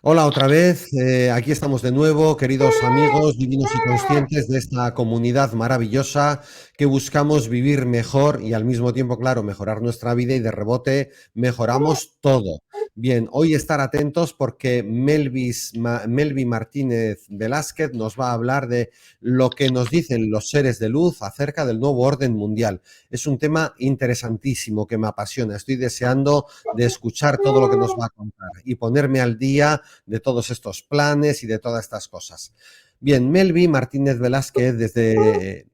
Hola otra vez, aquí estamos de nuevo, queridos amigos divinos y conscientes de esta comunidad maravillosa que buscamos vivir mejor y al mismo tiempo, claro, mejorar nuestra vida y de rebote mejoramos todo. Bien, hoy estar atentos porque Melvi Martínez Velázquez nos va a hablar de lo que nos dicen los seres de luz acerca del nuevo orden mundial. Es un tema interesantísimo que me apasiona. Estoy deseando de escuchar todo lo que nos va a contar y ponerme al día de todos estos planes y de todas estas cosas. Bien, Melvi Martínez Velázquez desde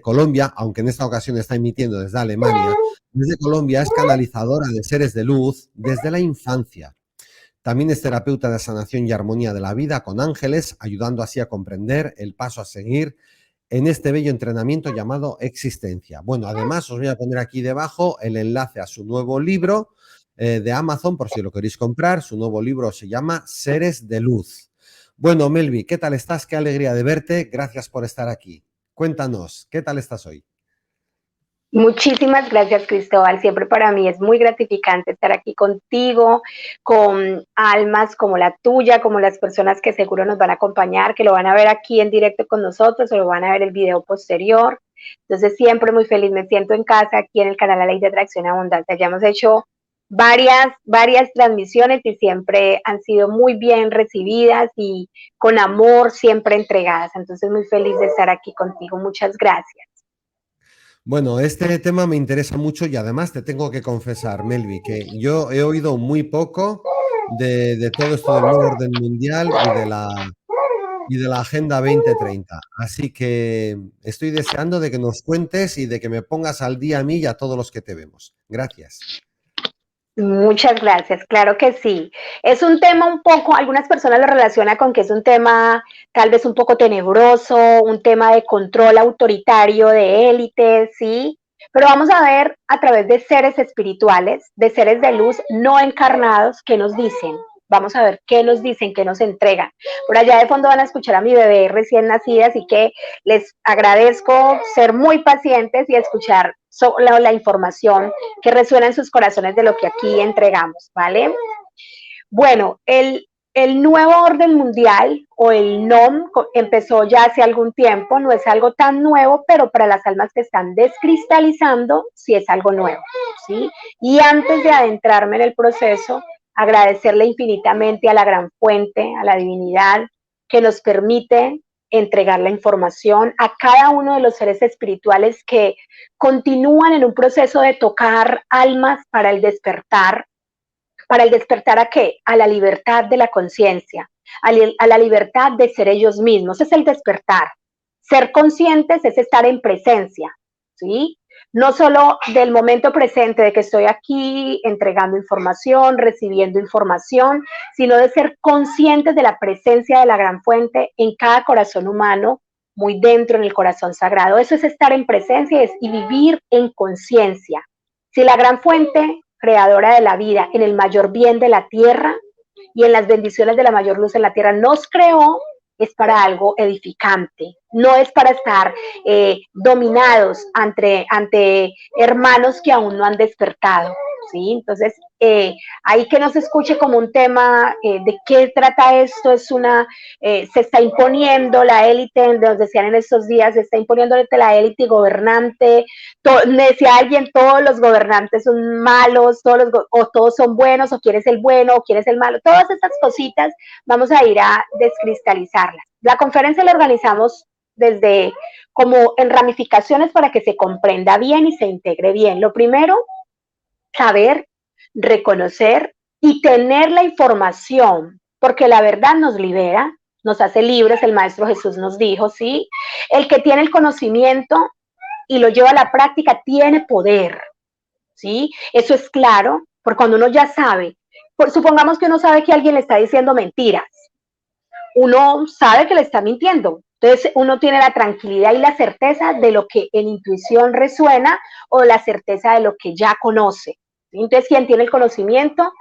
Colombia, aunque en esta ocasión está emitiendo desde Alemania, desde Colombia es canalizadora de seres de luz desde la infancia. También es terapeuta de sanación y armonía de la vida con ángeles, ayudando así a comprender el paso a seguir en este bello entrenamiento llamado Existencia. Bueno, además os voy a poner aquí debajo el enlace a su nuevo libro de Amazon, por si lo queréis comprar. Su nuevo libro se llama Seres de Luz. Bueno, Melvi, ¿qué tal estás? Qué alegría de verte. Gracias por estar aquí. Cuéntanos, ¿qué tal estás hoy? Muchísimas gracias, Cristóbal. Siempre para mí es muy gratificante estar aquí contigo, con almas como la tuya, como las personas que seguro nos van a acompañar, que lo van a ver aquí en directo con nosotros o lo van a ver el video posterior. Entonces, siempre muy feliz, me siento en casa aquí en el canal La Ley de Atracción Abundancia. Ya hemos hecho varias transmisiones y siempre han sido muy bien recibidas y con amor siempre entregadas. Entonces, muy feliz de estar aquí contigo. Muchas gracias. Bueno, este tema me interesa mucho y además te tengo que confesar, Melvi, que yo he oído muy poco de todo esto del nuevo orden mundial y de la Agenda 2030. Así que estoy deseando de que nos cuentes y de que me pongas al día a mí y a todos los que te vemos. Gracias. Muchas gracias, claro que sí. Es un tema un poco, algunas personas lo relacionan con que es un tema tal vez un poco tenebroso, un tema de control autoritario de élites, ¿sí? Pero vamos a ver a través de seres espirituales, de seres de luz no encarnados, qué nos dicen. Vamos a ver qué nos dicen, qué nos entregan. Por allá de fondo van a escuchar a mi bebé recién nacida, así que les agradezco ser muy pacientes y escuchar la información que resuena en sus corazones de lo que aquí entregamos, ¿vale? Bueno, el nuevo orden mundial o el NOM empezó ya hace algún tiempo, no es algo tan nuevo, pero para las almas que están descristalizando, sí es algo nuevo, ¿sí? Y antes de adentrarme en el proceso, agradecerle infinitamente a la gran fuente, a la divinidad, que nos permite entregar la información a cada uno de los seres espirituales que continúan en un proceso de tocar almas para el despertar a qué? A la libertad de la conciencia, a la libertad de ser ellos mismos. Es el despertar. Ser conscientes es estar en presencia, ¿sí? No solo del momento presente, de que estoy aquí entregando información, recibiendo información, sino de ser conscientes de la presencia de la gran fuente en cada corazón humano, muy dentro en el corazón sagrado. Eso es estar en presencia y vivir en conciencia. Si la gran fuente creadora de la vida, en el mayor bien de la tierra y en las bendiciones de la mayor luz en la tierra, nos creó, es para algo edificante, no es para estar dominados ante hermanos que aún no han despertado, ¿sí? Entonces, ahí que no se escuche como un tema de qué trata esto, se está imponiendo la élite, nos decían en estos días, se está imponiendo la élite gobernante, me decía alguien, todos los gobernantes son malos, o todos son buenos, o quieres el bueno, o quieres el malo, todas estas cositas vamos a ir a descristalizarlas. La conferencia la organizamos desde como en ramificaciones para que se comprenda bien y se integre bien. Lo primero, saber, reconocer y tener la información, porque la verdad nos libera, nos hace libres, el Maestro Jesús nos dijo, ¿sí? El que tiene el conocimiento y lo lleva a la práctica tiene poder, ¿sí? Eso es claro, porque cuando uno ya sabe, supongamos que uno sabe que alguien le está diciendo mentiras, uno sabe que le está mintiendo. Entonces uno tiene la tranquilidad y la certeza de lo que en intuición resuena o la certeza de lo que ya conoce. Entonces quien tiene el conocimiento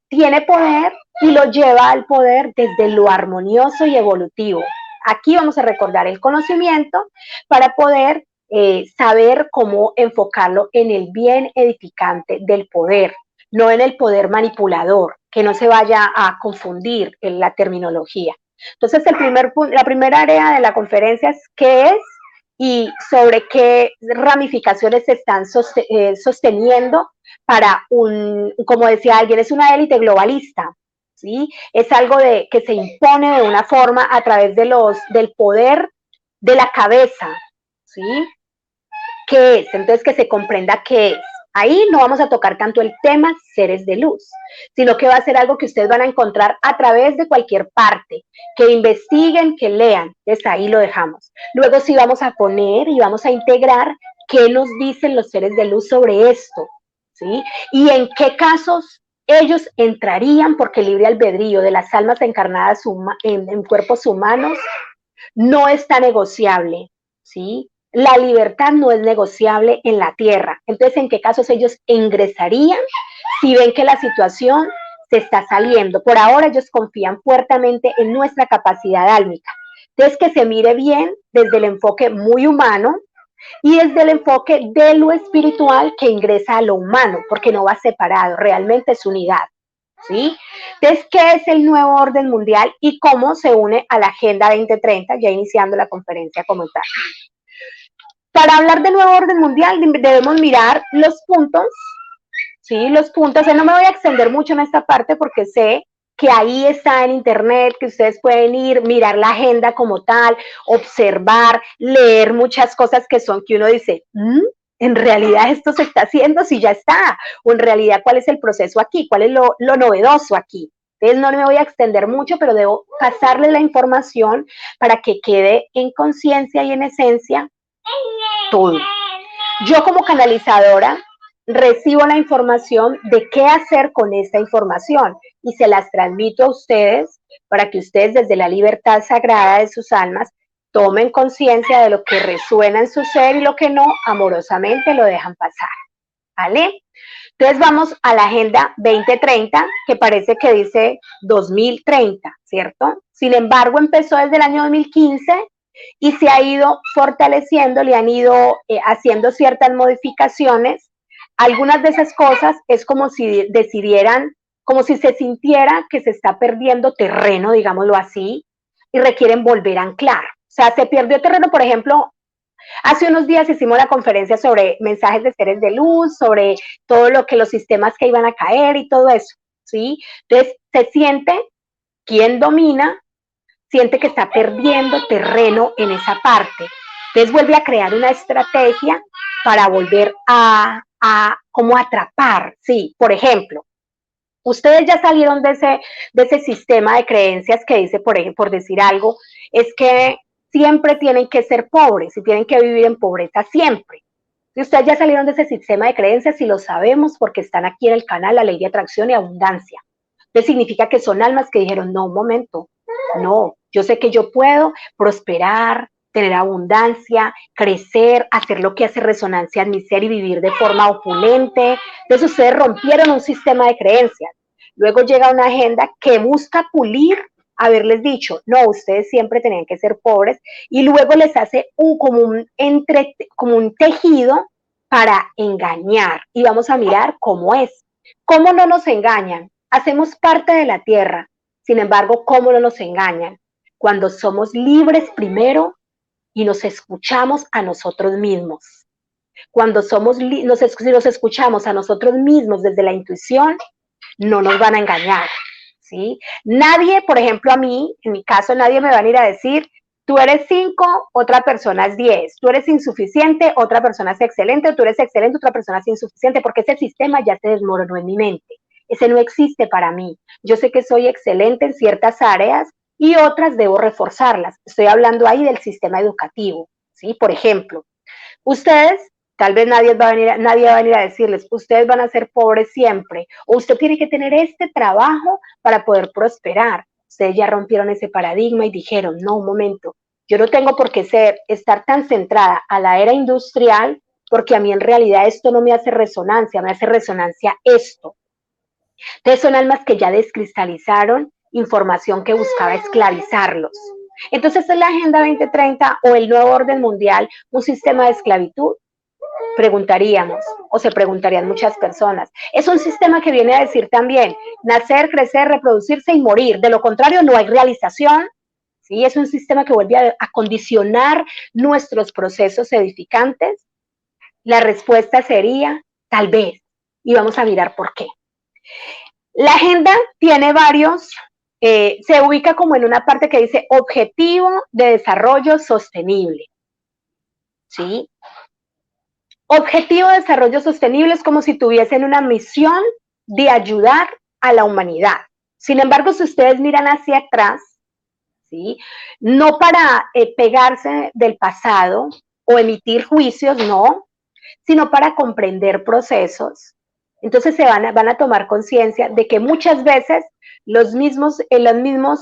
tiene poder y lo lleva al poder desde lo armonioso y evolutivo. Aquí vamos a recordar el conocimiento para poder saber cómo enfocarlo en el bien edificante del poder. no en el poder manipulador, que no se vaya a confundir en la terminología. Entonces, la primera área de la conferencia es qué es y sobre qué ramificaciones se están sosteniendo para como decía alguien, es una élite globalista, ¿sí? Es algo que se impone de una forma a través del poder de la cabeza, ¿sí? ¿Qué es? Entonces, que se comprenda qué es. Ahí no vamos a tocar tanto el tema seres de luz, sino que va a ser algo que ustedes van a encontrar a través de cualquier parte, que investiguen, que lean. Entonces ahí lo dejamos. Luego sí vamos a poner y vamos a integrar qué nos dicen los seres de luz sobre esto, ¿sí? Y en qué casos ellos entrarían, porque el libre albedrío de las almas encarnadas en cuerpos humanos no está negociable, ¿sí? La libertad no es negociable en la tierra. Entonces, ¿en qué casos ellos ingresarían si ven que la situación se está saliendo? Por ahora ellos confían fuertemente en nuestra capacidad álmica. Entonces, que se mire bien desde el enfoque muy humano y desde el enfoque de lo espiritual que ingresa a lo humano, porque no va separado, realmente es unidad. ¿Sí? Entonces, ¿qué es el nuevo orden mundial y cómo se une a la Agenda 2030, ya iniciando la conferencia como tal? Para hablar del nuevo orden mundial debemos mirar los puntos, ¿sí? Los puntos, no me voy a extender mucho en esta parte porque sé que ahí está en internet, que ustedes pueden ir, mirar la agenda como tal, observar, leer muchas cosas que uno dice, en realidad esto se está haciendo, si ya está, o en realidad cuál es el proceso aquí, cuál es lo novedoso aquí. Entonces no me voy a extender mucho, pero debo pasarles la información para que quede en conciencia y en esencia todo. Yo como canalizadora recibo la información de qué hacer con esta información y se las transmito a ustedes para que ustedes desde la libertad sagrada de sus almas tomen conciencia de lo que resuena en su ser y lo que no, amorosamente lo dejan pasar, ¿vale? Entonces vamos a la Agenda 2030, que parece que dice 2030, ¿cierto? Sin embargo, empezó desde el año 2015 y se ha ido fortaleciendo, le han ido haciendo ciertas modificaciones. Algunas de esas cosas es como si decidieran, como si se sintiera que se está perdiendo terreno, digámoslo así, y requieren volver a anclar. O sea, se perdió terreno, por ejemplo, hace unos días hicimos la conferencia sobre mensajes de seres de luz, sobre todo lo que los sistemas que iban a caer y todo eso, ¿sí? Entonces, se siente, ¿quién domina? Siente que está perdiendo terreno en esa parte. Entonces vuelve a crear una estrategia para volver a como atrapar, sí, por ejemplo, ustedes ya salieron de ese sistema de creencias que dice, por decir algo, es que siempre tienen que ser pobres y tienen que vivir en pobreza siempre. Si ustedes ya salieron de ese sistema de creencias y lo sabemos porque están aquí en el canal La Ley de Atracción y Abundancia. Entonces significa que son almas que dijeron, no, un momento, no, yo sé que yo puedo prosperar, tener abundancia, crecer, hacer lo que hace resonancia en mi ser y vivir de forma opulente. Entonces ustedes rompieron un sistema de creencias. Luego llega una agenda que busca pulir haberles dicho, no, ustedes siempre tenían que ser pobres, y luego les hace como un tejido para engañar. Y vamos a mirar cómo es. ¿Cómo no nos engañan? Hacemos parte de la tierra, sin embargo, ¿cómo no nos engañan? Cuando somos libres primero y nos escuchamos a nosotros mismos. Cuando si nos escuchamos a nosotros mismos desde la intuición, no nos van a engañar, ¿sí? Nadie, por ejemplo, a mí, en mi caso, nadie me va a ir a decir, tú eres 5, otra persona es 10, tú eres insuficiente, otra persona es excelente, tú eres excelente, otra persona es insuficiente, porque ese sistema ya se desmoronó en mi mente. Ese no existe para mí. Yo sé que soy excelente en ciertas áreas y otras debo reforzarlas. Estoy hablando ahí del sistema educativo, ¿sí? Por ejemplo, ustedes, tal vez nadie va a venir a decirles, ustedes van a ser pobres siempre, o usted tiene que tener este trabajo para poder prosperar. Ustedes ya rompieron ese paradigma y dijeron, no, un momento, yo no tengo por qué estar tan centrada a la era industrial, porque a mí en realidad esto no me hace resonancia, me hace resonancia esto. Entonces son almas que ya descristalizaron información que buscaba esclavizarlos. Entonces es la Agenda 2030 o el nuevo orden mundial, un sistema de esclavitud. preguntaríamos, o se preguntarían muchas personas. Es un sistema que viene a decir también, nacer, crecer, reproducirse y morir. De lo contrario, no hay realización. ¿Sí? Es un sistema que vuelve a condicionar nuestros procesos edificantes. La respuesta sería, tal vez, y vamos a mirar por qué. La agenda tiene varios, se ubica como en una parte que dice Objetivo de Desarrollo Sostenible. ¿Sí? Objetivo de Desarrollo Sostenible es como si tuviesen una misión de ayudar a la humanidad. Sin embargo, si ustedes miran hacia atrás, ¿sí? No para pegarse del pasado o emitir juicios, no, sino para comprender procesos. Entonces van a tomar conciencia de que muchas veces los mismos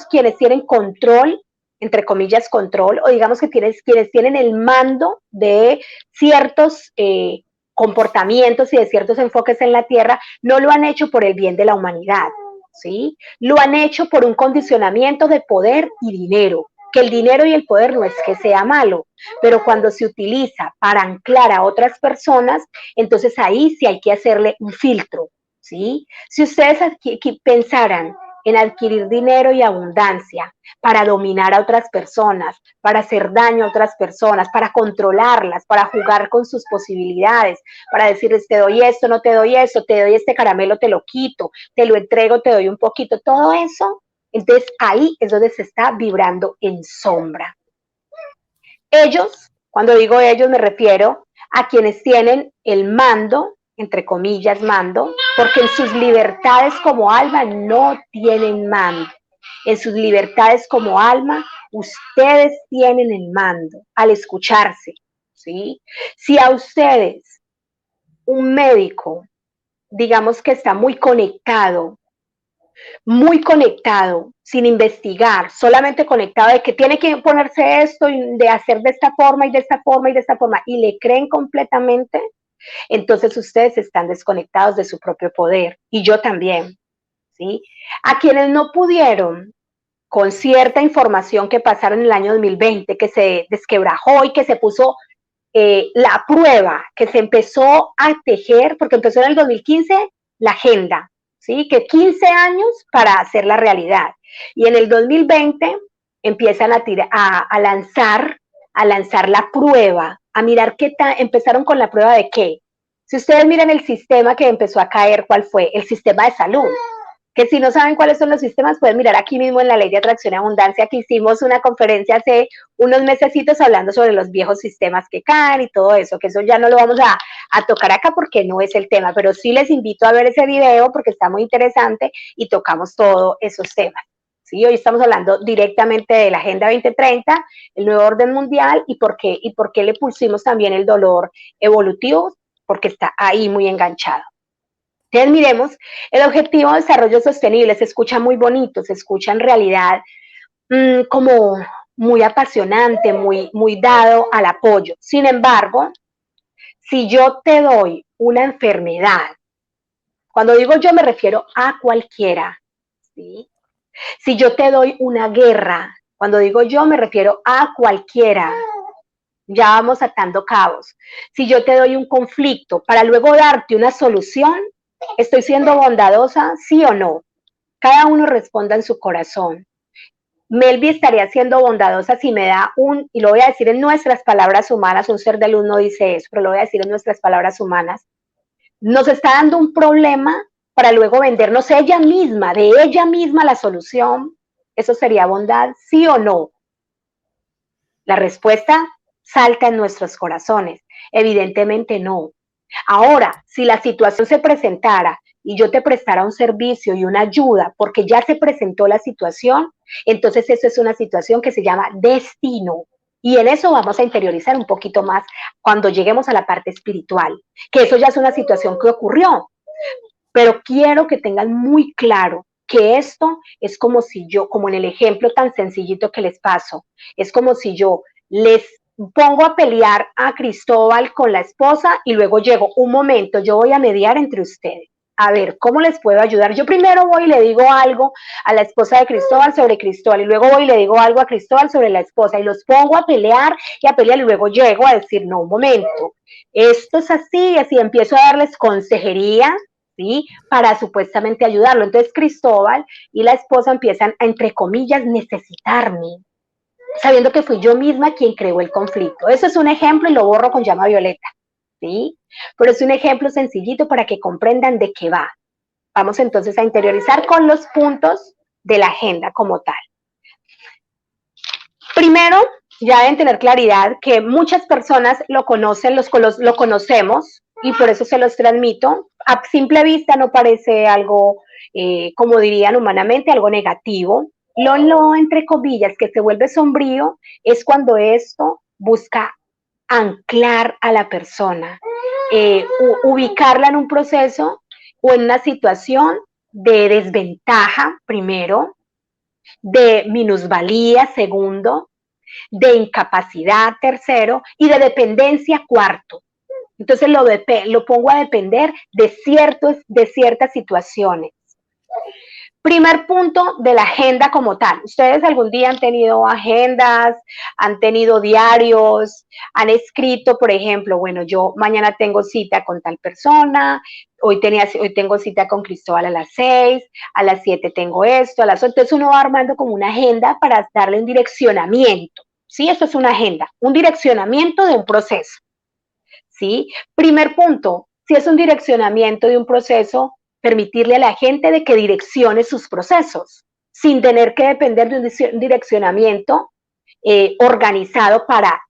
quienes tienen control, entre comillas control, o digamos que quienes tienen el mando de ciertos comportamientos y de ciertos enfoques en la Tierra, no lo han hecho por el bien de la humanidad, ¿sí? Lo han hecho por un condicionamiento de poder y dinero. Que el dinero y el poder no es que sea malo, pero cuando se utiliza para anclar a otras personas, entonces ahí sí hay que hacerle un filtro, ¿sí? Si ustedes pensaran en adquirir dinero y abundancia para dominar a otras personas, para hacer daño a otras personas, para controlarlas, para jugar con sus posibilidades, para decirles te doy esto, no te doy eso, te doy este caramelo, te lo quito, te lo entrego, te doy un poquito, todo eso. Entonces ahí es donde se está vibrando en sombra. Ellos, cuando digo ellos me refiero a quienes tienen el mando, entre comillas mando, porque en sus libertades como alma no tienen mando. En sus libertades como alma, ustedes tienen el mando al escucharse, ¿sí? Si a ustedes, un médico, digamos que está muy conectado, sin investigar, solamente conectado de que tiene que ponerse esto y de hacer de esta forma y de esta forma y de esta forma, y le creen completamente, entonces ustedes están desconectados de su propio poder, y yo también, ¿sí? A quienes no pudieron, con cierta información que pasaron en el año 2020, que se desquebrajó y que se puso la prueba, que se empezó a tejer, porque empezó en el 2015 la agenda, ¿sí? Que 15 años para hacer la realidad. Y en el 2020 empiezan a lanzar la prueba, a mirar qué tal, empezaron con la prueba de qué. Si ustedes miran el sistema que empezó a caer, ¿cuál fue? El sistema de salud. Que si no saben cuáles son los sistemas, pueden mirar aquí mismo en la Ley de Atracción y Abundancia, que hicimos una conferencia hace unos mesecitos hablando sobre los viejos sistemas que caen y todo eso, que eso ya no lo vamos a tocar acá porque no es el tema, pero sí les invito a ver ese video porque está muy interesante y tocamos todos esos temas. ¿Sí? Hoy estamos hablando directamente de la Agenda 2030, el nuevo orden mundial y por qué le pusimos también el dolor evolutivo, porque está ahí muy enganchado. Entonces miremos, el objetivo de desarrollo sostenible se escucha muy bonito, se escucha en realidad como muy apasionante, muy dado al apoyo. Sin embargo, si yo te doy una enfermedad, cuando digo yo me refiero a cualquiera, ¿sí? Si yo te doy una guerra, cuando digo yo me refiero a cualquiera, ya vamos atando cabos. Si yo te doy un conflicto para luego darte una solución, ¿estoy siendo bondadosa, sí o no? Cada uno responda en su corazón. Melvi estaría siendo bondadosa si me da y lo voy a decir en nuestras palabras humanas, un ser de luz no dice eso, pero lo voy a decir en nuestras palabras humanas, nos está dando un problema para luego vendernos de ella misma la solución. ¿Eso sería bondad, sí o no? La respuesta salta en nuestros corazones. Evidentemente no. Ahora, si la situación se presentara y yo te prestara un servicio y una ayuda porque ya se presentó la situación, entonces eso es una situación que se llama destino. Y en eso vamos a interiorizar un poquito más cuando lleguemos a la parte espiritual, que eso ya es una situación que ocurrió. Pero quiero que tengan muy claro que esto es como si yo, como en el ejemplo tan sencillito que les paso, es como si yo les pongo a pelear a Cristóbal con la esposa y luego llego, un momento, yo voy a mediar entre ustedes. a ver, ¿cómo les puedo ayudar? Yo primero voy y le digo algo a la esposa de Cristóbal sobre Cristóbal, y luego voy y le digo algo a Cristóbal sobre la esposa, y los pongo a pelear y a pelear, y luego llego a decir, no, un momento, esto es así, y así empiezo a darles consejería, ¿sí? Para supuestamente ayudarlo. Entonces Cristóbal y la esposa empiezan a, entre comillas, necesitarme, sabiendo que fui yo misma quien creó el conflicto. Eso es un ejemplo y lo borro con llama violeta, ¿sí? Pero es un ejemplo sencillito para que comprendan de qué va. Vamos entonces a interiorizar con los puntos de la agenda como tal. Primero, ya deben tener claridad que muchas personas lo conocen, lo conocemos y por eso se los transmito. A simple vista no parece algo, como dirían humanamente, algo negativo. Lo entre comillas que se vuelve sombrío es cuando esto busca anclar a la persona, ubicarla en un proceso o en una situación de desventaja, primero, de minusvalía, segundo, de incapacidad, tercero, y de dependencia, cuarto. Entonces lo pongo a depender de ciertas situaciones. Primer punto de la agenda como tal. ¿Ustedes algún día han tenido agendas, han tenido diarios, han escrito, por ejemplo, bueno, yo mañana tengo cita con tal persona, hoy tengo cita con Cristóbal a las 6, a las 7 tengo esto, a las 8, entonces uno va armando como una agenda para darle un direccionamiento, ¿sí? Eso es una agenda, un direccionamiento de un proceso, ¿sí? Primer punto, si es un direccionamiento de un proceso, permitirle a la gente de que direccione sus procesos, sin tener que depender de un direccionamiento organizado para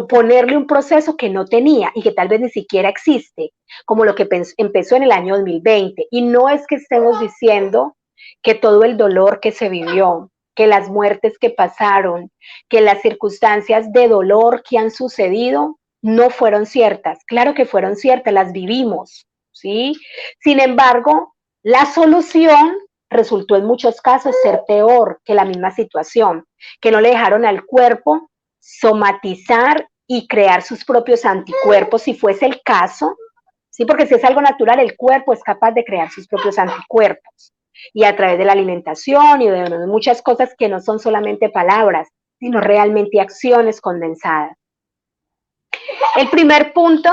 ponerle un proceso que no tenía y que tal vez ni siquiera existe, como lo que empezó en el año 2020. Y no es que estemos diciendo que todo el dolor que se vivió, que las muertes que pasaron, que las circunstancias de dolor que han sucedido no fueron ciertas. Claro que fueron ciertas, las vivimos, ¿sí? Sin embargo, la solución resultó en muchos casos ser peor que la misma situación, que no le dejaron al cuerpo somatizar y crear sus propios anticuerpos, si fuese el caso, ¿sí? Porque si es algo natural, el cuerpo es capaz de crear sus propios anticuerpos, y a través de la alimentación y de muchas cosas que no son solamente palabras, sino realmente acciones condensadas. El primer punto,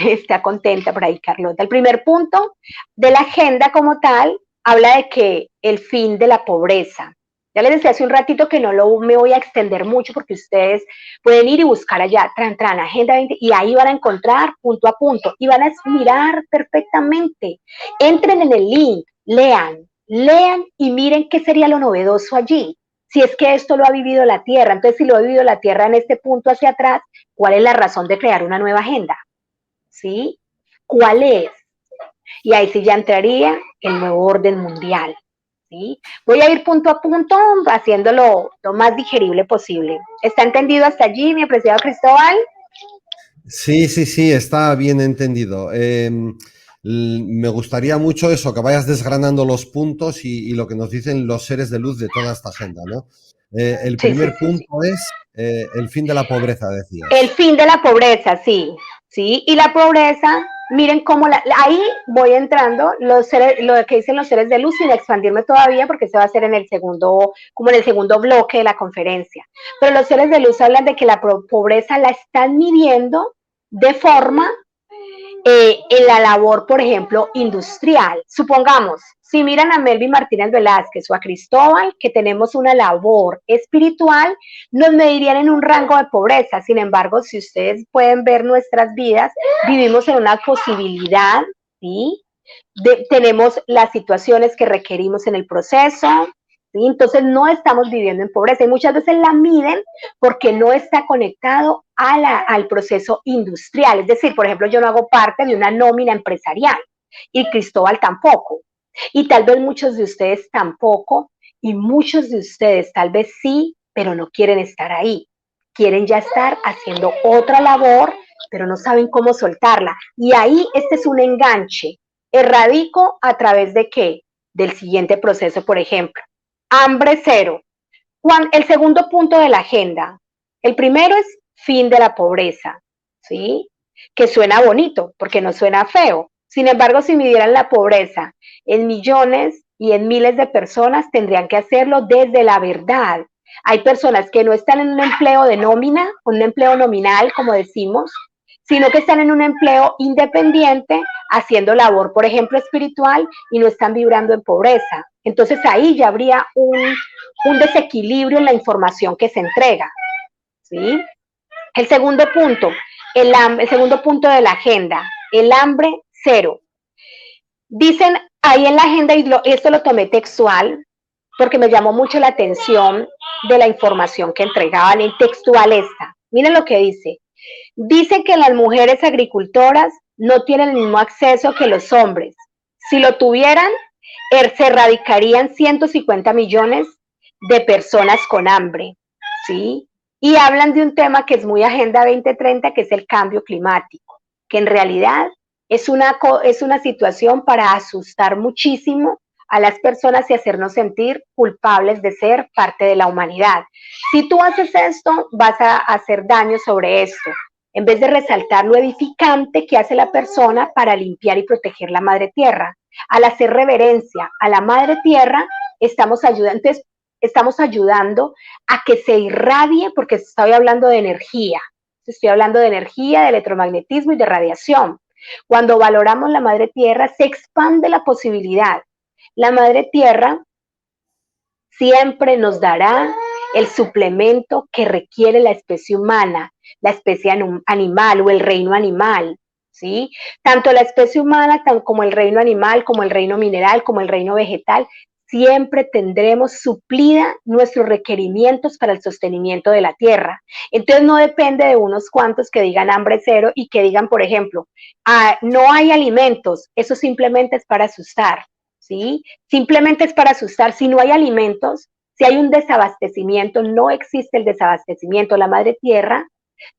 está contenta por ahí Carlota, el primer punto de la agenda como tal habla de que el fin de la pobreza. Ya les decía hace un ratito que me voy a extender mucho porque ustedes pueden ir y buscar allá, Agenda 20, y ahí van a encontrar punto a punto y van a mirar perfectamente. Entren en el link, lean y miren qué sería lo novedoso allí. Si es que esto lo ha vivido la Tierra, entonces si lo ha vivido la Tierra en este punto hacia atrás, ¿cuál es la razón de crear una nueva agenda? ¿Sí? ¿Cuál es? Y ahí sí ya entraría el nuevo orden mundial. ¿Sí? Voy a ir punto a punto, haciéndolo lo más digerible posible. ¿Está entendido hasta allí, mi apreciado Cristóbal? Sí, sí, sí, está bien entendido. Me gustaría mucho eso, que vayas desgranando los puntos y lo que nos dicen los seres de luz de toda esta agenda, ¿no? El Sí, sí, primer sí, sí. punto es el fin de la pobreza, El decías. fin de la pobreza, sí, sí, y la pobreza, miren cómo ahí voy entrando, lo que dicen los seres de luz, sin expandirme todavía, porque se va a hacer en el segundo, como en el segundo bloque de la conferencia. Pero los seres de luz hablan de que la pobreza la están midiendo de forma en la labor, por ejemplo, industrial. Supongamos, si miran a Melvin Martínez Velázquez o a Cristóbal, que tenemos una labor espiritual, nos medirían en un rango de pobreza. Sin embargo, si ustedes pueden ver nuestras vidas, vivimos en una posibilidad, ¿sí? Tenemos las situaciones que requerimos en el proceso, ¿sí? Entonces no estamos viviendo en pobreza y muchas veces la miden porque no está conectado al proceso industrial. Es decir, por ejemplo, yo no hago parte de una nómina empresarial y Cristóbal tampoco. Y tal vez muchos de ustedes tampoco y muchos de ustedes tal vez sí, pero no quieren estar ahí. Quieren ya estar haciendo otra labor, pero no saben cómo soltarla. Y ahí este es un enganche. Erradico a través de qué? Del siguiente proceso, por ejemplo. Hambre cero. El segundo punto de la agenda. El primero es fin de la pobreza, ¿sí? Que suena bonito, porque no suena feo. Sin embargo, si midieran la pobreza en millones y en miles de personas, tendrían que hacerlo desde la verdad. Hay personas que no están en un empleo de nómina, un empleo nominal, como decimos, sino que están en un empleo independiente, haciendo labor, por ejemplo, espiritual, y no están vibrando en pobreza. Entonces ahí ya habría un desequilibrio en la información que se entrega, ¿sí? El segundo punto, el segundo punto de la agenda, el hambre cero. Dicen ahí en la agenda, y esto lo tomé textual, porque me llamó mucho la atención de la información que entregaban en textual esta. Miren lo que dice. Dice que las mujeres agricultoras no tienen el mismo acceso que los hombres. Si lo tuvieran, se erradicarían 150 millones de personas con hambre, ¿sí? Y hablan de un tema que es muy Agenda 2030, que es el cambio climático, que en realidad es una situación para asustar muchísimo a las personas y hacernos sentir culpables de ser parte de la humanidad. Si tú haces esto, vas a hacer daño sobre esto, en vez de resaltar lo edificante que hace la persona para limpiar y proteger la madre tierra. Al hacer reverencia a la madre tierra, estamos ayudando a que se irradie, porque estoy hablando de energía, de electromagnetismo y de radiación. Cuando valoramos la madre tierra, se expande la posibilidad. La madre tierra siempre nos dará el suplemento que requiere la especie humana, la especie animal o el reino animal, ¿sí? Tanto la especie humana como el reino animal, como el reino mineral, como el reino vegetal, siempre tendremos suplida nuestros requerimientos para el sostenimiento de la tierra. Entonces no depende de unos cuantos que digan hambre cero y que digan, por ejemplo, no hay alimentos, eso simplemente es para asustar, ¿sí? Simplemente es para asustar. Si no hay alimentos, si hay un desabastecimiento, no existe el desabastecimiento. La madre tierra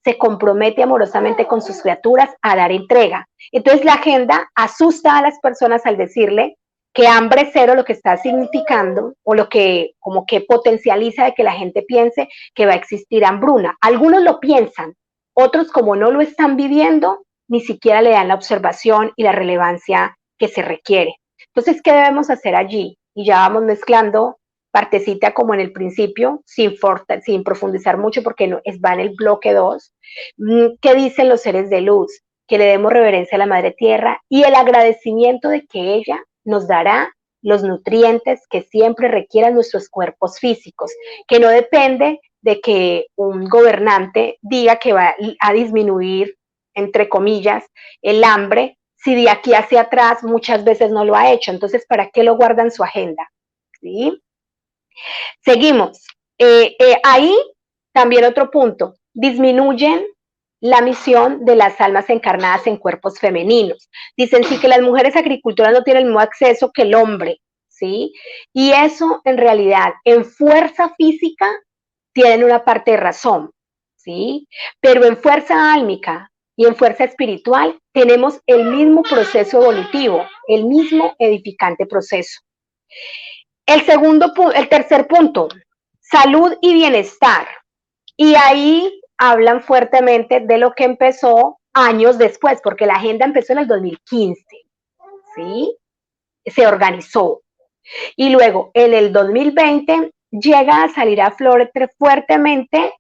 se compromete amorosamente con sus criaturas a dar entrega. Entonces la agenda asusta a las personas al decirle que hambre cero lo que está significando, o lo que como que potencializa de que la gente piense que va a existir hambruna. Algunos lo piensan, otros como no lo están viviendo, ni siquiera le dan la observación y la relevancia que se requiere. Entonces, ¿qué debemos hacer allí? Y ya vamos mezclando partecita como en el principio, sin profundizar mucho porque no, va en el bloque 2. ¿Qué dicen los seres de luz? Que le demos reverencia a la Madre Tierra y el agradecimiento de que ella nos dará los nutrientes que siempre requieran nuestros cuerpos físicos, que no depende de que un gobernante diga que va a disminuir, entre comillas, el hambre, si de aquí hacia atrás muchas veces no lo ha hecho. Entonces, ¿para qué lo guarda en su agenda? ¿Sí? Seguimos. Ahí también otro punto, disminuyen la misión de las almas encarnadas en cuerpos femeninos. Dicen sí que las mujeres agricultoras no tienen el mismo acceso que el hombre, ¿sí? Y eso en realidad, en fuerza física, tienen una parte de razón, ¿sí? Pero en fuerza álmica y en fuerza espiritual tenemos el mismo proceso evolutivo, el mismo edificante proceso. El tercer punto, salud y bienestar. Y ahí hablan fuertemente de lo que empezó años después, porque la agenda empezó en el 2015, ¿sí? Se organizó. Y luego, en el 2020, llega a salir a flote fuertemente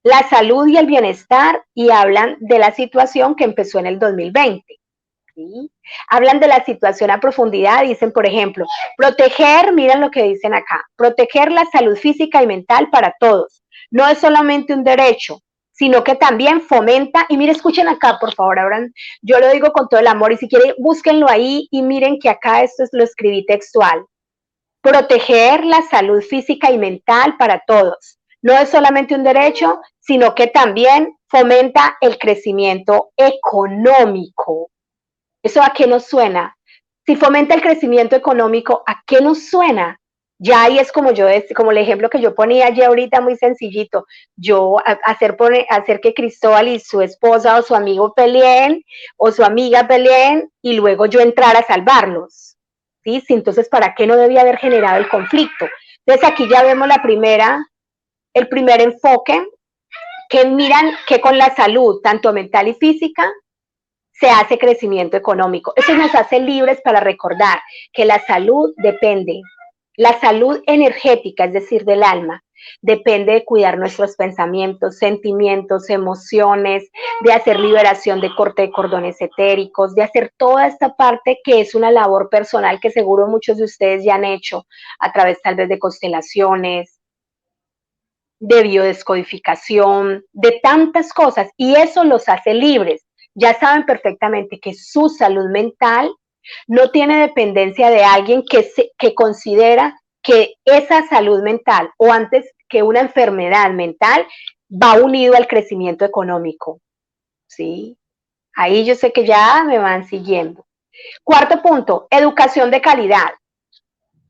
la salud y el bienestar, y hablan de la situación que empezó en el 2020. ¿Sí? Hablan de la situación a profundidad, dicen, por ejemplo, proteger, miren lo que dicen acá, proteger la salud física y mental para todos. No es solamente un derecho, sino que también fomenta, y miren, escuchen acá, por favor, ahora yo lo digo con todo el amor, y si quieren, búsquenlo ahí, y miren que acá esto lo escribí textual. Proteger la salud física y mental para todos. No es solamente un derecho, sino que también fomenta el crecimiento económico. ¿Eso a qué nos suena? Si fomenta el crecimiento económico, ¿a qué nos suena? Ya ahí es como el ejemplo que yo ponía ya ahorita, muy sencillito. Yo hacer que Cristóbal y su esposa o su amigo peleen, o su amiga peleen, y luego yo entrar a salvarlos. ¿Sí? Entonces, ¿para qué no debía haber generado el conflicto? Entonces aquí ya vemos el primer enfoque, que miran que con la salud, tanto mental y física, se hace crecimiento económico. Eso nos hace libres para recordar que la salud depende, la salud energética, es decir, del alma, depende de cuidar nuestros pensamientos, sentimientos, emociones, de hacer liberación de corte de cordones etéricos, de hacer toda esta parte que es una labor personal que seguro muchos de ustedes ya han hecho a través tal vez de constelaciones, de biodescodificación, de tantas cosas, y eso los hace libres. Ya saben perfectamente que su salud mental no tiene dependencia de alguien que considera que esa salud mental, o antes que una enfermedad mental, va unido al crecimiento económico, ¿sí? Ahí yo sé que ya me van siguiendo. Cuarto punto, educación de calidad.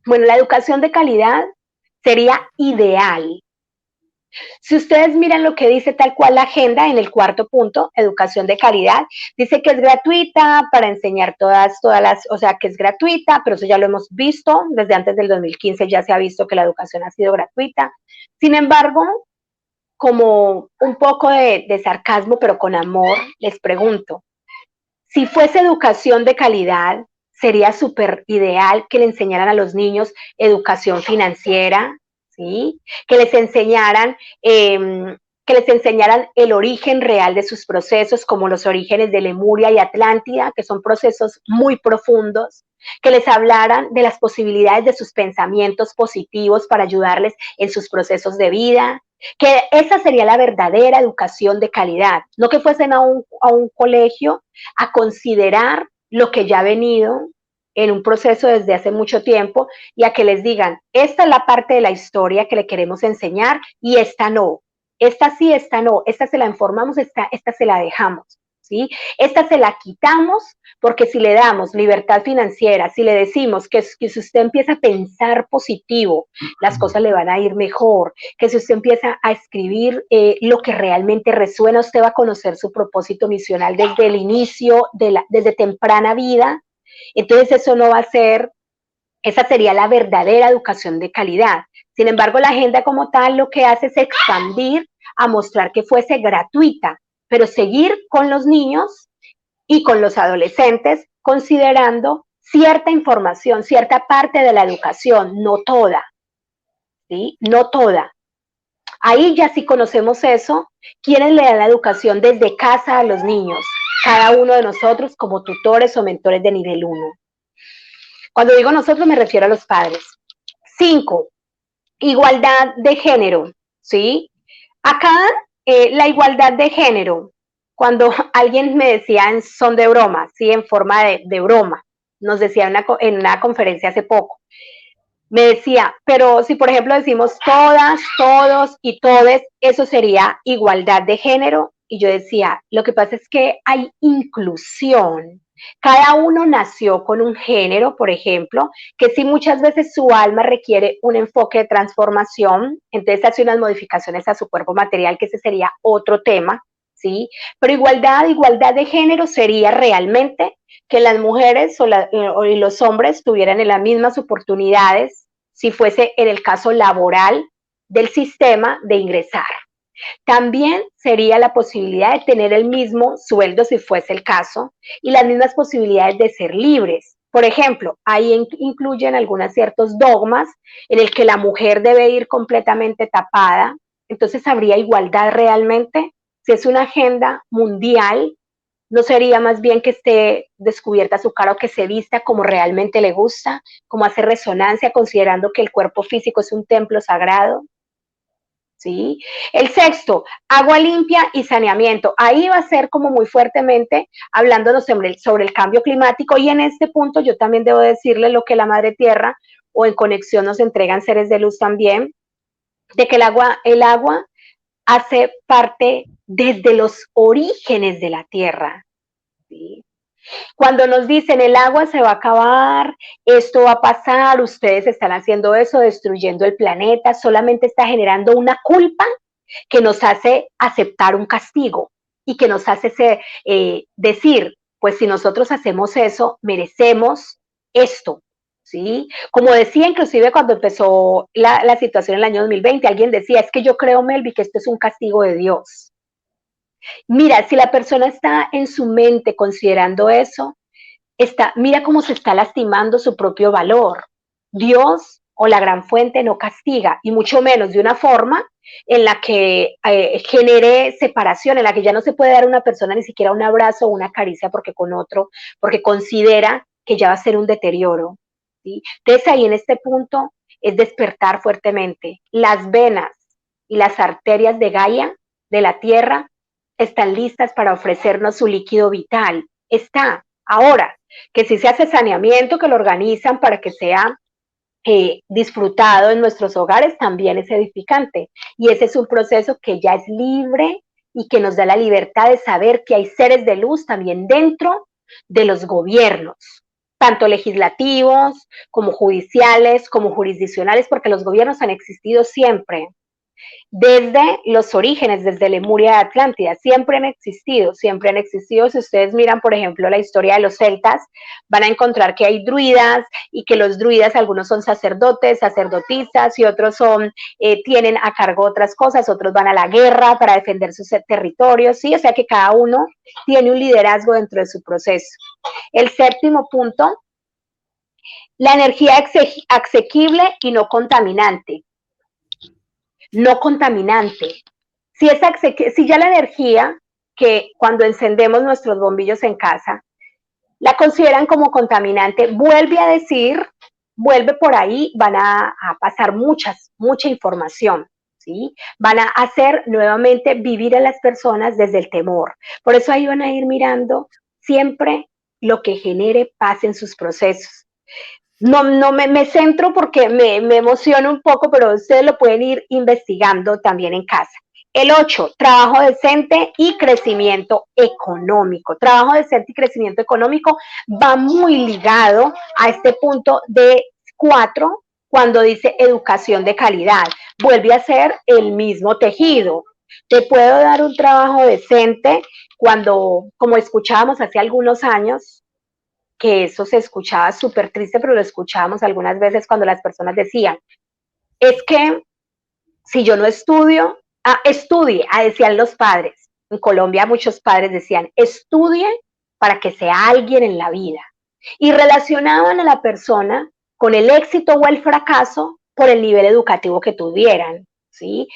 Bueno, la educación de calidad sería ideal. Si ustedes miran lo que dice tal cual la agenda en el cuarto punto, educación de calidad, dice que es gratuita para enseñar o sea, que es gratuita, pero eso ya lo hemos visto, desde antes del 2015 ya se ha visto que la educación ha sido gratuita. Sin embargo, como un poco de sarcasmo, pero con amor, les pregunto, si fuese educación de calidad, sería súper ideal que le enseñaran a los niños educación financiera, ¿sí? Que les enseñaran el origen real de sus procesos, como los orígenes de Lemuria y Atlántida, que son procesos muy profundos, que les hablaran de las posibilidades de sus pensamientos positivos para ayudarles en sus procesos de vida, que esa sería la verdadera educación de calidad, no que fuesen a un colegio a considerar lo que ya ha venido en un proceso desde hace mucho tiempo y a que les digan, esta es la parte de la historia que le queremos enseñar y esta no, esta sí, esta no, esta se la informamos, esta se la dejamos, ¿sí? Esta se la quitamos porque si le damos libertad financiera, si le decimos que si usted empieza a pensar positivo, las cosas le van a ir mejor, que si usted empieza a escribir lo que realmente resuena, usted va a conocer su propósito misional desde el inicio, desde temprana vida, entonces eso no va a ser, esa sería la verdadera educación de calidad. Sin embargo, la agenda como tal lo que hace es expandir a mostrar que fuese gratuita, pero seguir con los niños y con los adolescentes considerando cierta información, cierta parte de la educación, no toda, ¿sí? No toda. Ahí ya sí conocemos eso, quienes le dan la educación desde casa a los niños, cada uno de nosotros como tutores o mentores de nivel 1. Cuando digo nosotros me refiero a los padres. 5, igualdad de género, ¿sí? Acá la igualdad de género, cuando alguien me decía en son de broma, ¿sí? En forma de broma, nos decía en una conferencia hace poco, me decía, pero si por ejemplo decimos todas, todos y todes, eso sería igualdad de género. Y yo decía, lo que pasa es que hay inclusión. Cada uno nació con un género, por ejemplo, que sí muchas veces su alma requiere un enfoque de transformación, entonces hace unas modificaciones a su cuerpo material, que ese sería otro tema, ¿sí? Pero igualdad de género sería realmente que las mujeres y los hombres tuvieran las mismas oportunidades si fuese en el caso laboral del sistema de ingresar. También sería la posibilidad de tener el mismo sueldo si fuese el caso y las mismas posibilidades de ser libres. Por ejemplo, ahí incluyen algunos ciertos dogmas en el que la mujer debe ir completamente tapada, entonces habría igualdad realmente. Si es una agenda mundial, ¿no sería más bien que esté descubierta su cara o que se vista como realmente le gusta, como hacer resonancia considerando que el cuerpo físico es un templo sagrado? ¿Sí? El sexto, agua limpia y saneamiento. Ahí va a ser como muy fuertemente hablándonos sobre el cambio climático y en este punto yo también debo decirle lo que la Madre Tierra o en conexión nos entregan seres de luz también, de que el agua hace parte desde los orígenes de la Tierra. ¿Sí? Cuando nos dicen el agua se va a acabar, esto va a pasar, ustedes están haciendo eso, destruyendo el planeta, solamente está generando una culpa que nos hace aceptar un castigo y que nos hace decir, pues si nosotros hacemos eso, merecemos esto, ¿sí? Como decía inclusive cuando empezó la situación en el año 2020, alguien decía, es que yo creo, Melvi, que esto es un castigo de Dios. Mira, si la persona está en su mente considerando eso, mira cómo se está lastimando su propio valor. Dios o la gran fuente no castiga, y mucho menos de una forma en la que genere separación, en la que ya no se puede dar a una persona ni siquiera un abrazo o una caricia porque con otro, porque considera que ya va a ser un deterioro. ¿Sí? Entonces ahí en este punto es despertar fuertemente. Las venas y las arterias de Gaia, de la Tierra, están listas para ofrecernos su líquido vital. Está. Ahora, que si se hace saneamiento, que lo organizan para que sea disfrutado en nuestros hogares, también es edificante. Y ese es un proceso que ya es libre y que nos da la libertad de saber que hay seres de luz también dentro de los gobiernos, tanto legislativos como judiciales, como jurisdiccionales, porque los gobiernos han existido siempre desde los orígenes, desde Lemuria de Atlántida, siempre han existido, siempre han existido. Si ustedes miran, por ejemplo, la historia de los celtas, van a encontrar que hay druidas y que los druidas, algunos son sacerdotes, sacerdotisas y otros tienen a cargo otras cosas, otros van a la guerra para defender sus territorios, ¿sí? O sea que cada uno tiene un liderazgo dentro de su proceso. El séptimo punto, la energía asequible y no contaminante. No contaminante. Si ya la energía que cuando encendemos nuestros bombillos en casa la consideran como contaminante, vuelve por ahí, van a pasar mucha información, ¿sí? Van a hacer nuevamente vivir a las personas desde el temor. Por eso ahí van a ir mirando siempre lo que genere paz en sus procesos. No me centro porque me emociona un poco, pero ustedes lo pueden ir investigando también en casa. El 8, trabajo decente y crecimiento económico. Trabajo decente y crecimiento económico va muy ligado a este punto de 4, cuando dice educación de calidad. Vuelve a ser el mismo tejido. Te puedo dar un trabajo decente cuando, como escuchábamos hace algunos años, que eso se escuchaba súper triste, pero lo escuchábamos algunas veces cuando las personas decían, es que si yo no estudio, estudie, decían los padres. En Colombia muchos padres decían, estudie para que sea alguien en la vida. Y relacionaban a la persona con el éxito o el fracaso por el nivel educativo que tuvieran, ¿sí?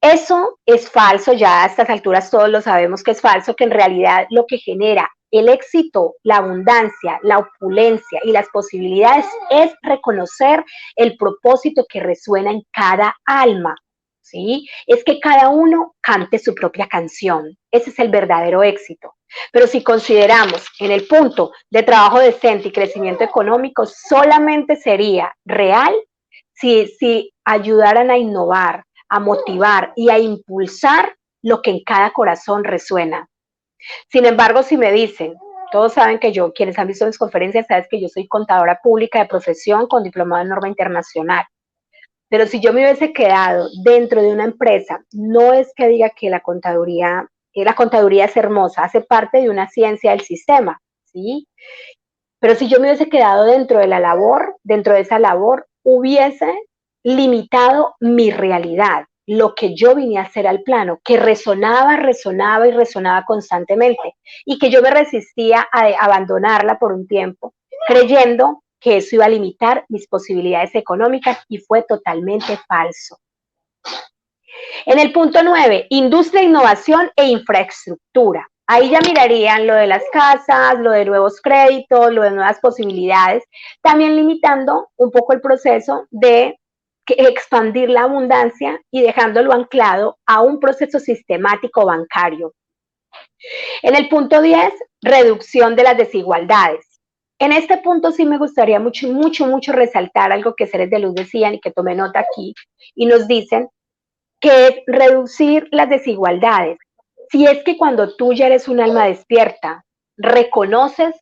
Eso es falso, ya a estas alturas todos lo sabemos que es falso, que en realidad lo que genera el éxito, la abundancia, la opulencia y las posibilidades es reconocer el propósito que resuena en cada alma, ¿sí? Es que cada uno cante su propia canción, ese es el verdadero éxito. Pero si consideramos en el punto de trabajo decente y crecimiento económico, solamente sería real si ayudaran a innovar, a motivar y a impulsar lo que en cada corazón resuena. Sin embargo, si me dicen, todos saben que yo, quienes han visto mis conferencias, saben que yo soy contadora pública de profesión con diplomado en norma internacional. Pero si yo me hubiese quedado dentro de una empresa, no es que diga que la contaduría es hermosa, hace parte de una ciencia del sistema, ¿sí? Pero si yo me hubiese quedado dentro de esa labor, hubiese limitado mi realidad, lo que yo vine a hacer al plano, que resonaba constantemente y que yo me resistía a abandonarla por un tiempo, creyendo que eso iba a limitar mis posibilidades económicas y fue totalmente falso. En el punto 9, industria, innovación e infraestructura. Ahí ya mirarían lo de las casas, lo de nuevos créditos, lo de nuevas posibilidades, también limitando un poco el proceso de expandir la abundancia y dejándolo anclado a un proceso sistemático bancario. En el punto 10, reducción de las desigualdades. En este punto sí me gustaría mucho resaltar algo que seres de luz decían y que tomé nota aquí, y nos dicen que es reducir las desigualdades. Si es que cuando tú ya eres un alma despierta, reconoces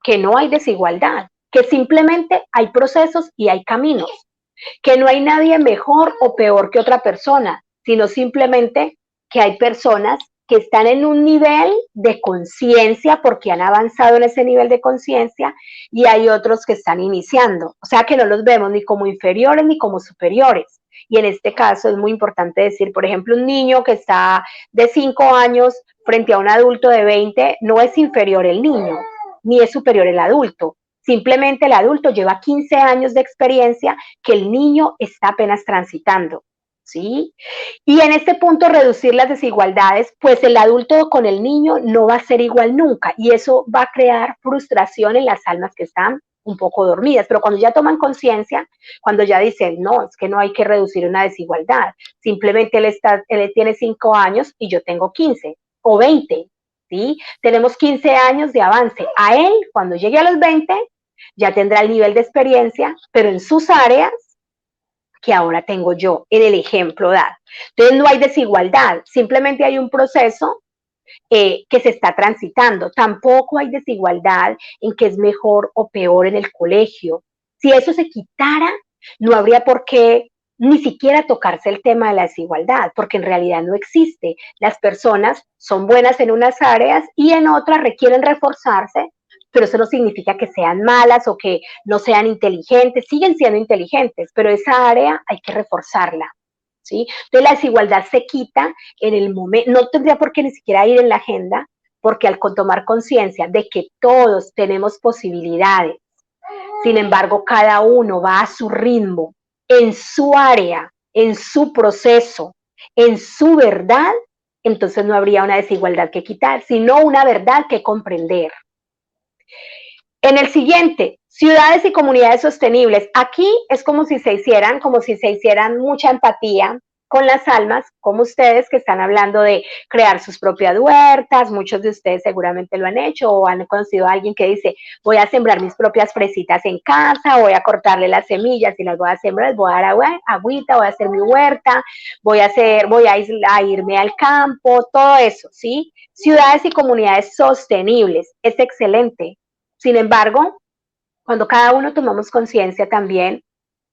que no hay desigualdad, que simplemente hay procesos y hay caminos, que no hay nadie mejor o peor que otra persona, sino simplemente que hay personas que están en un nivel de conciencia porque han avanzado en ese nivel de conciencia y hay otros que están iniciando. O sea que no los vemos ni como inferiores ni como superiores. Y en este caso es muy importante decir, por ejemplo, un niño que está de 5 años frente a un adulto de 20, no es inferior el niño, ni es superior el adulto. Simplemente el adulto lleva 15 años de experiencia que el niño está apenas transitando. ¿Sí? Y en este punto reducir las desigualdades, pues el adulto con el niño no va a ser igual nunca y eso va a crear frustración en las almas que están un poco dormidas, pero cuando ya toman conciencia, cuando ya dicen, no, es que no hay que reducir una desigualdad, simplemente él tiene 5 años y yo tengo 15 o 20, ¿sí? Tenemos 15 años de avance. A él, cuando llegue a los 20, ya tendrá el nivel de experiencia, pero en sus áreas que ahora tengo yo, en el ejemplo dado. Entonces no hay desigualdad, simplemente hay un proceso que se está transitando. Tampoco hay desigualdad en que es mejor o peor en el colegio. Si eso se quitara, no habría por qué ni siquiera tocarse el tema de la desigualdad, porque en realidad no existe. Las personas son buenas en unas áreas y en otras requieren reforzarse, pero eso no significa que sean malas o que no sean inteligentes, siguen siendo inteligentes, pero esa área hay que reforzarla. ¿Sí? Entonces la desigualdad se quita en el momento, no tendría por qué ni siquiera ir en la agenda, porque al tomar conciencia de que todos tenemos posibilidades, sin embargo cada uno va a su ritmo, en su área, en su proceso, en su verdad, entonces no habría una desigualdad que quitar, sino una verdad que comprender. En el siguiente, ciudades y comunidades sostenibles. Aquí es como si se hicieran mucha empatía con las almas, como ustedes que están hablando de crear sus propias huertas. Muchos de ustedes seguramente lo han hecho o han conocido a alguien que dice, voy a sembrar mis propias fresitas en casa, voy a cortarle las semillas y las voy a sembrar, voy a dar agüita, voy a hacer mi huerta, voy a irme al campo, todo eso, ¿sí? Ciudades y comunidades sostenibles, es excelente. Sin embargo, cuando cada uno tomamos conciencia también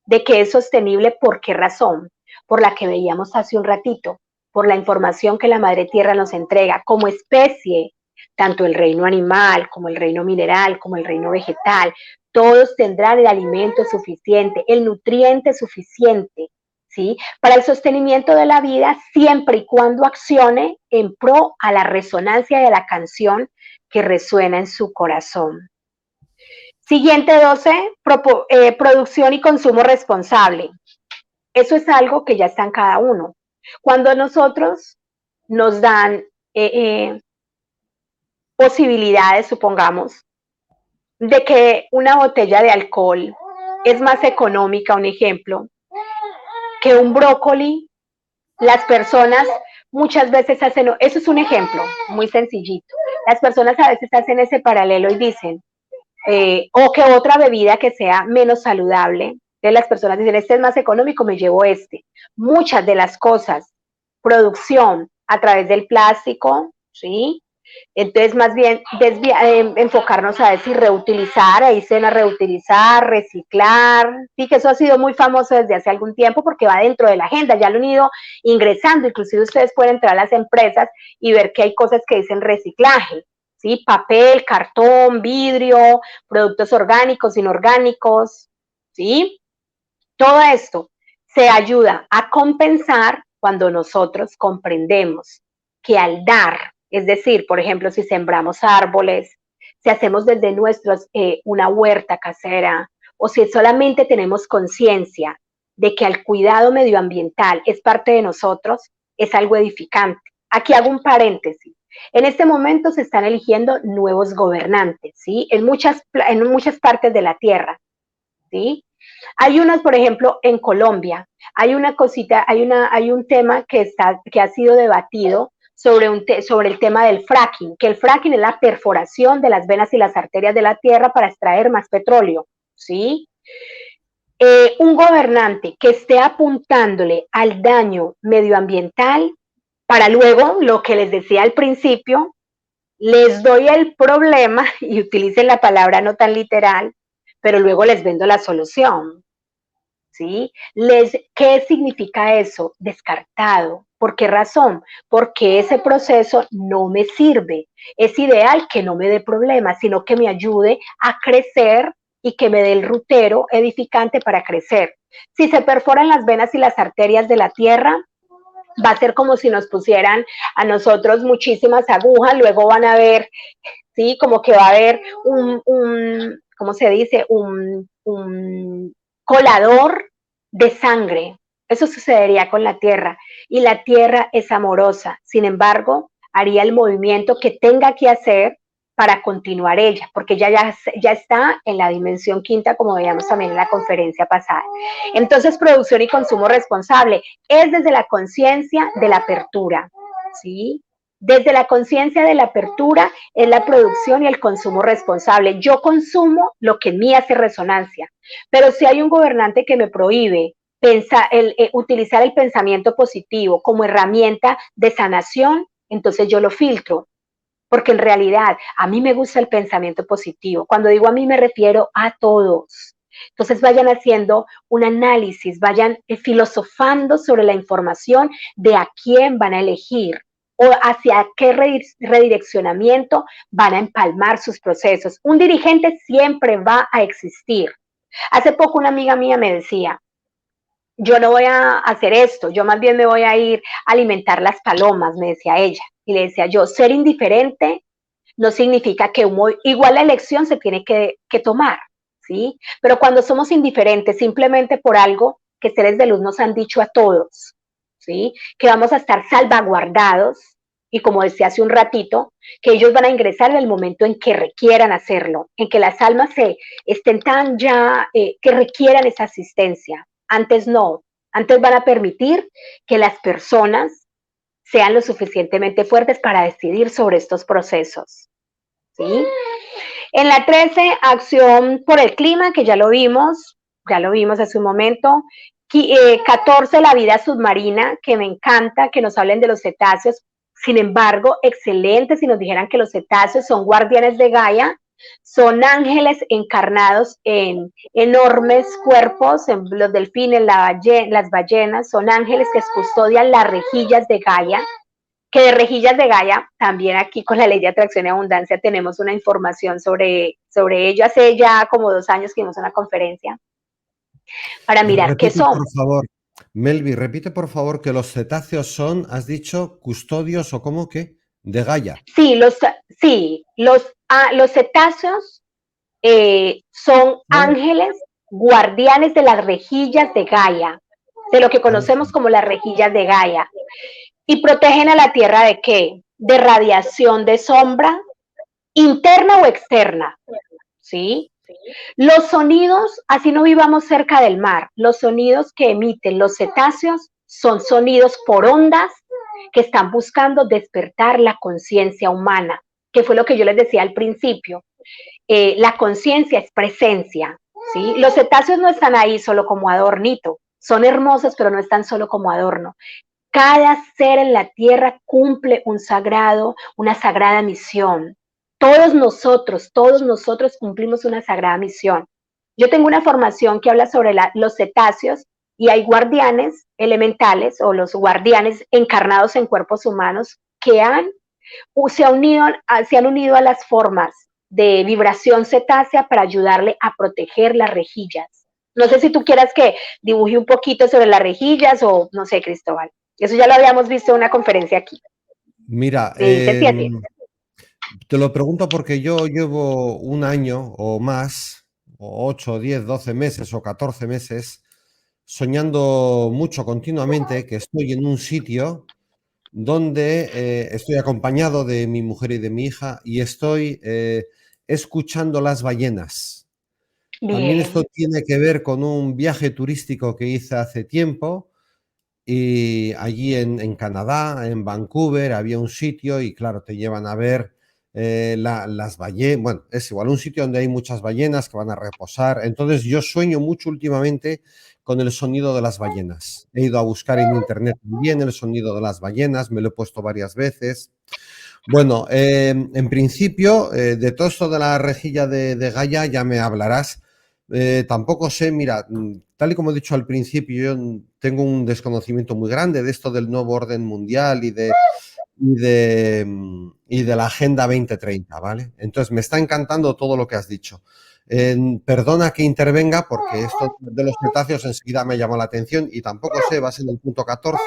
de que es sostenible, ¿por qué razón? Por la que veíamos hace un ratito, por la información que la Madre Tierra nos entrega como especie, tanto el reino animal como el reino mineral, como el reino vegetal, todos tendrán el alimento suficiente, el nutriente suficiente, ¿sí? Para el sostenimiento de la vida, siempre y cuando accione en pro a la resonancia de la canción que resuena en su corazón. Siguiente 12, producción y consumo responsable. Eso es algo que ya está en cada uno. Cuando nosotros nos dan posibilidades, supongamos, de que una botella de alcohol es más económica, un ejemplo, que un brócoli, las personas muchas veces hacen, eso es un ejemplo muy sencillito, las personas a veces hacen ese paralelo y dicen, o que otra bebida que sea menos saludable. Entonces las personas dicen, este es más económico, me llevo este. Muchas de las cosas, producción a través del plástico, ¿sí? Entonces más bien enfocarnos a decir reutilizar, ahí se van a reutilizar, reciclar, sí que eso ha sido muy famoso desde hace algún tiempo porque va dentro de la agenda, ya lo han ido ingresando, inclusive ustedes pueden entrar a las empresas y ver que hay cosas que dicen reciclaje, ¿sí? Papel, cartón, vidrio, productos orgánicos, inorgánicos, ¿sí? Todo esto se ayuda a compensar cuando nosotros comprendemos que al dar, es decir, por ejemplo, si sembramos árboles, si hacemos desde una huerta casera, o si solamente tenemos conciencia de que el cuidado medioambiental es parte de nosotros, es algo edificante. Aquí hago un paréntesis. En este momento se están eligiendo nuevos gobernantes, ¿sí? En muchas partes de la tierra, ¿sí? Hay unas, por ejemplo, en Colombia, hay una cosita, hay un tema que ha sido debatido sobre el tema del fracking, que el fracking es la perforación de las venas y las arterias de la tierra para extraer más petróleo, ¿sí? Un gobernante que esté apuntándole al daño medioambiental, para luego, lo que les decía al principio, les doy el problema, y utilicen la palabra no tan literal, pero luego les vendo la solución, ¿sí? ¿Qué significa eso? Descartado. ¿Por qué razón? Porque ese proceso no me sirve. Es ideal que no me dé problemas, sino que me ayude a crecer y que me dé el rutero edificante para crecer. Si se perforan las venas y las arterias de la tierra, va a ser como si nos pusieran a nosotros muchísimas agujas, luego van a ver, ¿sí? Como que va a haber ¿cómo se dice? Un colador de sangre. Eso sucedería con la tierra. Y la tierra es amorosa. Sin embargo, haría el movimiento que tenga que hacer para continuar ella, porque ya está en la dimensión quinta, como veíamos también en la conferencia pasada. Entonces, producción y consumo responsable es desde la conciencia de la apertura, ¿sí? Desde la conciencia de la apertura es la producción y el consumo responsable. Yo consumo lo que en mí hace resonancia, pero si hay un gobernante que me prohíbe utilizar el pensamiento positivo como herramienta de sanación, entonces yo lo filtro, porque en realidad a mí me gusta el pensamiento positivo. Cuando digo a mí me refiero a todos. Entonces vayan haciendo un análisis, vayan filosofando sobre la información de a quién van a elegir o hacia qué redireccionamiento van a empalmar sus procesos. Un dirigente siempre va a existir. Hace poco una amiga mía me decía, yo no voy a hacer esto, yo más bien me voy a ir a alimentar las palomas, me decía ella. Y le decía yo, ser indiferente no significa que igual la elección se tiene que tomar, ¿sí? Pero cuando somos indiferentes simplemente por algo que seres de luz nos han dicho a todos, ¿sí? Que vamos a estar salvaguardados y como decía hace un ratito, que ellos van a ingresar en el momento en que requieran hacerlo, en que las almas estén tan ya, que requieran esa asistencia. Antes no, antes van a permitir que las personas sean lo suficientemente fuertes para decidir sobre estos procesos, ¿sí? En la 13, acción por el clima, que ya lo vimos hace un momento. 14, la vida submarina, que me encanta, que nos hablen de los cetáceos. Sin embargo, excelente si nos dijeran que los cetáceos son guardianes de Gaia, son ángeles encarnados en enormes cuerpos, en los delfines, las ballenas, son ángeles que custodian las rejillas de Gaia, que de rejillas de Gaia, también aquí con la ley de atracción y abundancia tenemos una información sobre ello. Hace ya como 2 años que hicimos una conferencia para mirar qué Repite, son. por favor, Melvi, repite, por favor, que los cetáceos son, has dicho, custodios o cómo que, de Gaia. Los cetáceos son Ah, ángeles guardianes de las rejillas de Gaia, de lo que conocemos como las rejillas de Gaia. ¿Y protegen a la Tierra de qué? De radiación de sombra, interna o externa, ¿sí? Los sonidos, así no vivamos cerca del mar, los sonidos que emiten los cetáceos son sonidos por ondas que están buscando despertar la conciencia humana, que fue lo que yo les decía al principio. La conciencia es presencia, ¿sí? Los cetáceos no están ahí solo como adornito, son hermosos, pero no están solo como adorno. Cada ser en la tierra cumple una sagrada misión. Todos nosotros cumplimos una sagrada misión. Yo tengo una formación que habla sobre los cetáceos y hay guardianes elementales o los guardianes encarnados en cuerpos humanos que se han unido a las formas de vibración cetácea para ayudarle a proteger las rejillas. No sé si tú quieras que dibuje un poquito sobre las rejillas o no sé, Cristóbal. Eso ya lo habíamos visto en una conferencia aquí. mira, Me dice si así. te lo pregunto porque yo llevo un año o más, o 8, 10, 12 meses o 14 meses, soñando mucho continuamente que estoy en un sitio donde estoy acompañado de mi mujer y de mi hija y estoy escuchando las ballenas. También esto Bien, tiene que ver con un viaje turístico que hice hace tiempo y allí en Canadá, en Vancouver, había un sitio y claro, te llevan a ver las ballenas, bueno, es igual, un sitio donde hay muchas ballenas que van a reposar. Entonces yo sueño mucho últimamente con el sonido de las ballenas. He ido a buscar en internet también el sonido de las ballenas, me lo he puesto varias veces. Bueno, en principio, de todo esto de la rejilla de Gaia ya me hablarás. Tampoco sé, mira, tal y como he dicho al principio, yo tengo un desconocimiento muy grande de esto del nuevo orden mundial y de la Agenda 2030, ¿vale? Entonces, me está encantando todo lo que has dicho. Perdona que intervenga porque esto de los cetáceos enseguida me llamó la atención y tampoco sé, vas en el punto 14,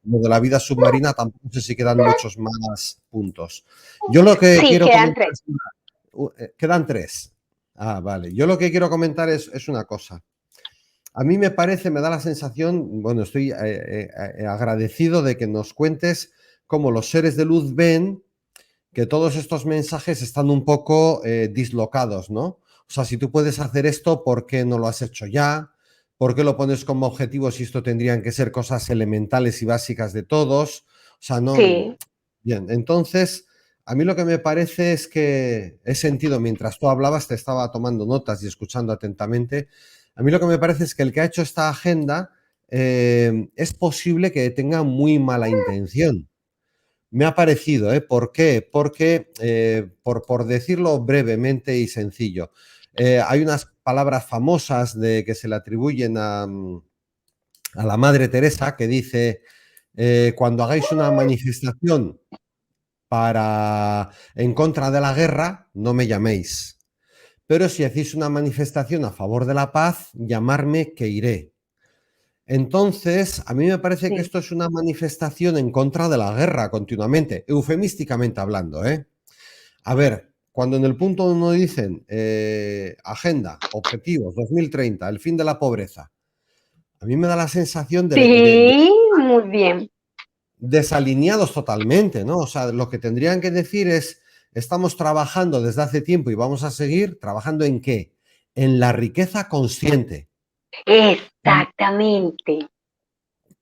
lo de la vida submarina, tampoco sé si quedan muchos más puntos. Yo lo que Sí, quiero quedan comentar tres. quedan tres. Ah, vale. Yo lo que quiero comentar es una cosa. A mí me parece, me da la sensación, bueno, estoy agradecido de que nos cuentes cómo los seres de luz ven que todos estos mensajes están un poco dislocados, ¿no? O sea, si tú puedes hacer esto, ¿por qué no lo has hecho ya? ¿Por qué lo pones como objetivo si esto tendrían que ser cosas elementales y básicas de todos? O sea, no. Sí, Bien, entonces, a mí lo que me parece es que he sentido, mientras tú hablabas, te estaba tomando notas y escuchando atentamente. A mí lo que me parece es que el que ha hecho esta agenda es posible que tenga muy mala intención. Me ha parecido, ¿eh? ¿Por qué? Porque, por decirlo brevemente y sencillo, hay unas palabras famosas que se le atribuyen a la Madre Teresa que dice, cuando hagáis una manifestación en contra de la guerra, no me llaméis. Pero si hacéis una manifestación a favor de la paz, llamarme que iré. Entonces, a mí me parece que sí, esto es una manifestación en contra de la guerra continuamente, eufemísticamente hablando, ¿eh? A ver, cuando en el punto 1 dicen agenda, objetivos 2030, el fin de la pobreza, a mí me da la sensación de sí, muy bien. desalineados totalmente, ¿no? O sea, lo que tendrían que decir es, estamos trabajando desde hace tiempo y vamos a seguir trabajando ¿en qué? En la riqueza consciente. Exactamente.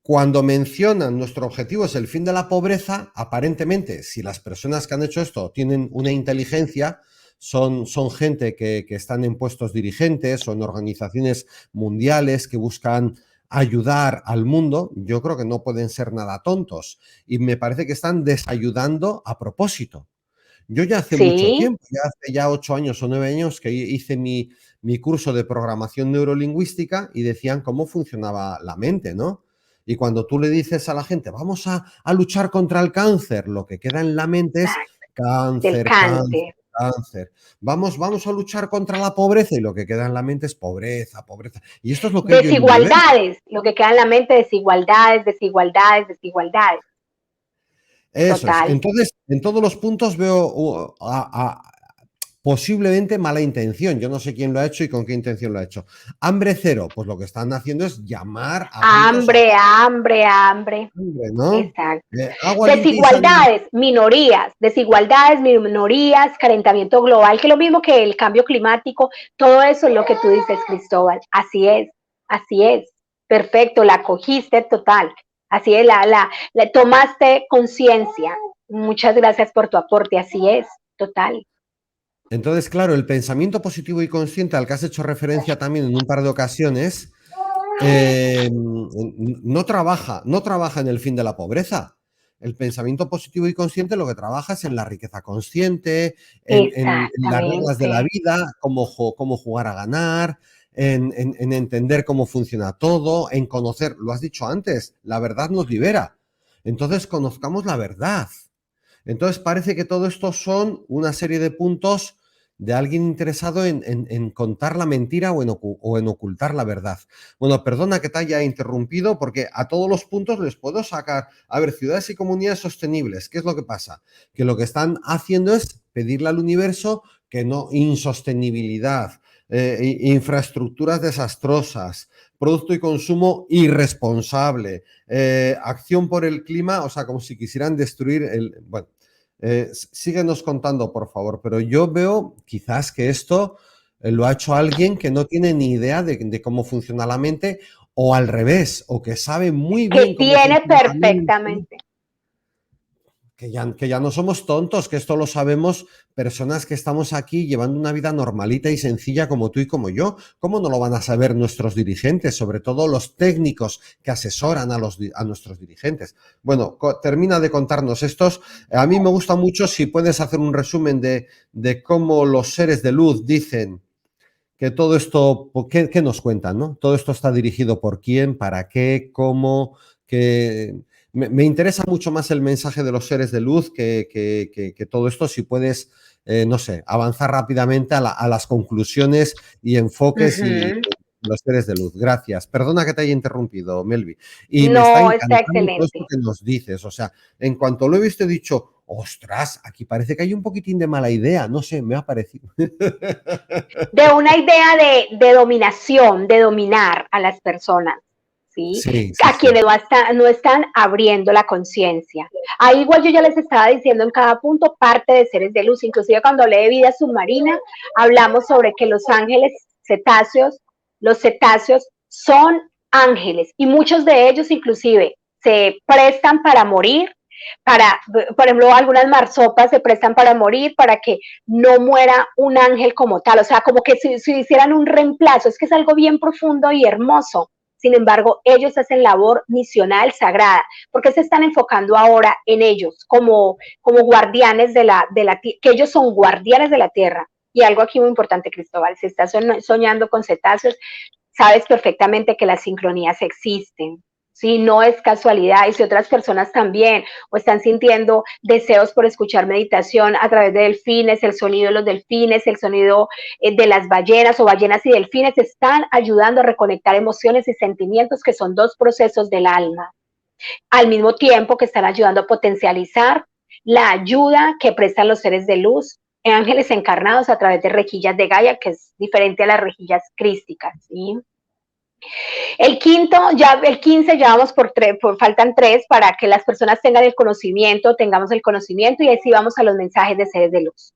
Cuando mencionan nuestro objetivo es el fin de la pobreza, aparentemente, si las personas que han hecho esto tienen una inteligencia, son gente que están en puestos dirigentes o en organizaciones mundiales que buscan ayudar al mundo, yo creo que no pueden ser nada tontos. Y me parece que están desayudando a propósito. Yo ya hace mucho Sí, tiempo, ya hace ya 8 años o 9 años que hice mi curso de programación neurolingüística y decían cómo funcionaba la mente, ¿no? Y cuando tú le dices a la gente, vamos a luchar contra el cáncer, lo que queda en la mente es del cáncer, cáncer, cáncer. cáncer. Vamos a luchar contra la pobreza y lo que queda en la mente es pobreza, pobreza. Y esto es lo que yo en mi mente. Desigualdades, lo que queda en la mente, desigualdades, desigualdades, desigualdades. Eso es. Total. Entonces, en todos los puntos veo posiblemente mala intención. Yo no sé quién lo ha hecho y con qué intención lo ha hecho. Hambre cero, pues lo que están haciendo es llamar a gritos a Hambre, hambre, hambre. hambre, ¿no? Exacto. Agua limpia y sanidad. Desigualdades, minorías, calentamiento global, que es lo mismo que el cambio climático, todo eso es lo que tú dices, Cristóbal. Así es. Perfecto, la cogiste total. Así es, la tomaste conciencia. Muchas gracias por tu aporte, así es, total. Entonces, claro, el pensamiento positivo y consciente al que has hecho referencia también en un par de ocasiones, no trabaja en el fin de la pobreza. El pensamiento positivo y consciente lo que trabaja es en la riqueza consciente, en las reglas de la Exactamente. vida, cómo jugar a ganar, en entender cómo funciona todo, en conocer, lo has dicho antes, la verdad nos libera. Entonces, conozcamos la verdad. Entonces parece que todo esto son una serie de puntos de alguien interesado en contar la mentira o en ocultar la verdad. Bueno, perdona que te haya interrumpido porque a todos los puntos les puedo sacar. A ver, ciudades y comunidades sostenibles, ¿qué es lo que pasa? Que lo que están haciendo es pedirle al universo que no, insostenibilidad, infraestructuras desastrosas, producto y consumo irresponsable, acción por el clima, o sea, como si quisieran destruir el... Bueno, síguenos contando, por favor, pero yo veo quizás que esto lo ha hecho alguien que no tiene ni idea de cómo funciona la mente o al revés, o que sabe muy bien Que cómo tiene funciona la mente, perfectamente. que ya no somos tontos, que esto lo sabemos personas que estamos aquí llevando una vida normalita y sencilla como tú y como yo. ¿Cómo no lo van a saber nuestros dirigentes, sobre todo los técnicos que asesoran a nuestros dirigentes? Bueno, termina de contarnos estos. A mí me gusta mucho si puedes hacer un resumen de cómo los seres de luz dicen que todo esto, ¿qué nos cuentan, no? Todo esto está dirigido por quién, para qué, cómo, que me interesa mucho más el mensaje de los seres de luz que todo esto, si puedes, no sé, avanzar rápidamente a las conclusiones y enfoques y los seres de luz. Gracias. Perdona que te haya interrumpido, Melvi. Y me está No, está encantando todo esto excelente. que nos dices. O sea, en cuanto lo he visto, he dicho, ostras, aquí parece que hay un poquitín de mala idea. No sé, me ha parecido. De una idea de dominación, de dominar a las personas, ¿sí? Sí, sí, A sí. quienes no están abriendo la conciencia. Ahí igual yo ya les estaba diciendo en cada punto parte de seres de luz, inclusive cuando hablé de vida submarina, hablamos sobre que los ángeles cetáceos, los cetáceos son ángeles y muchos de ellos inclusive se prestan para morir, para, por ejemplo, algunas marsopas se prestan para morir, para que no muera un ángel como tal, o sea, como que si hicieran un reemplazo, es que es algo bien profundo y hermoso. Sin embargo, ellos hacen labor misional sagrada, porque se están enfocando ahora en ellos como guardianes que ellos son guardianes de la tierra. Y algo aquí muy importante, Cristóbal, si estás soñando con cetáceos, sabes perfectamente que las sincronías existen. Sí, no es casualidad. Y si otras personas también o están sintiendo deseos por escuchar meditación a través de delfines, el sonido de los delfines, el sonido de las ballenas o ballenas y delfines, están ayudando a reconectar emociones y sentimientos que son dos procesos del alma. Al mismo tiempo que están ayudando a potencializar la ayuda que prestan los seres de luz, ángeles encarnados a través de rejillas de Gaia, que es diferente a las rejillas crísticas, ¿sí? El quinto, ya el 15 ya vamos faltan tres para que las personas tengan el conocimiento, tengamos el conocimiento y así vamos a los mensajes de seres de luz.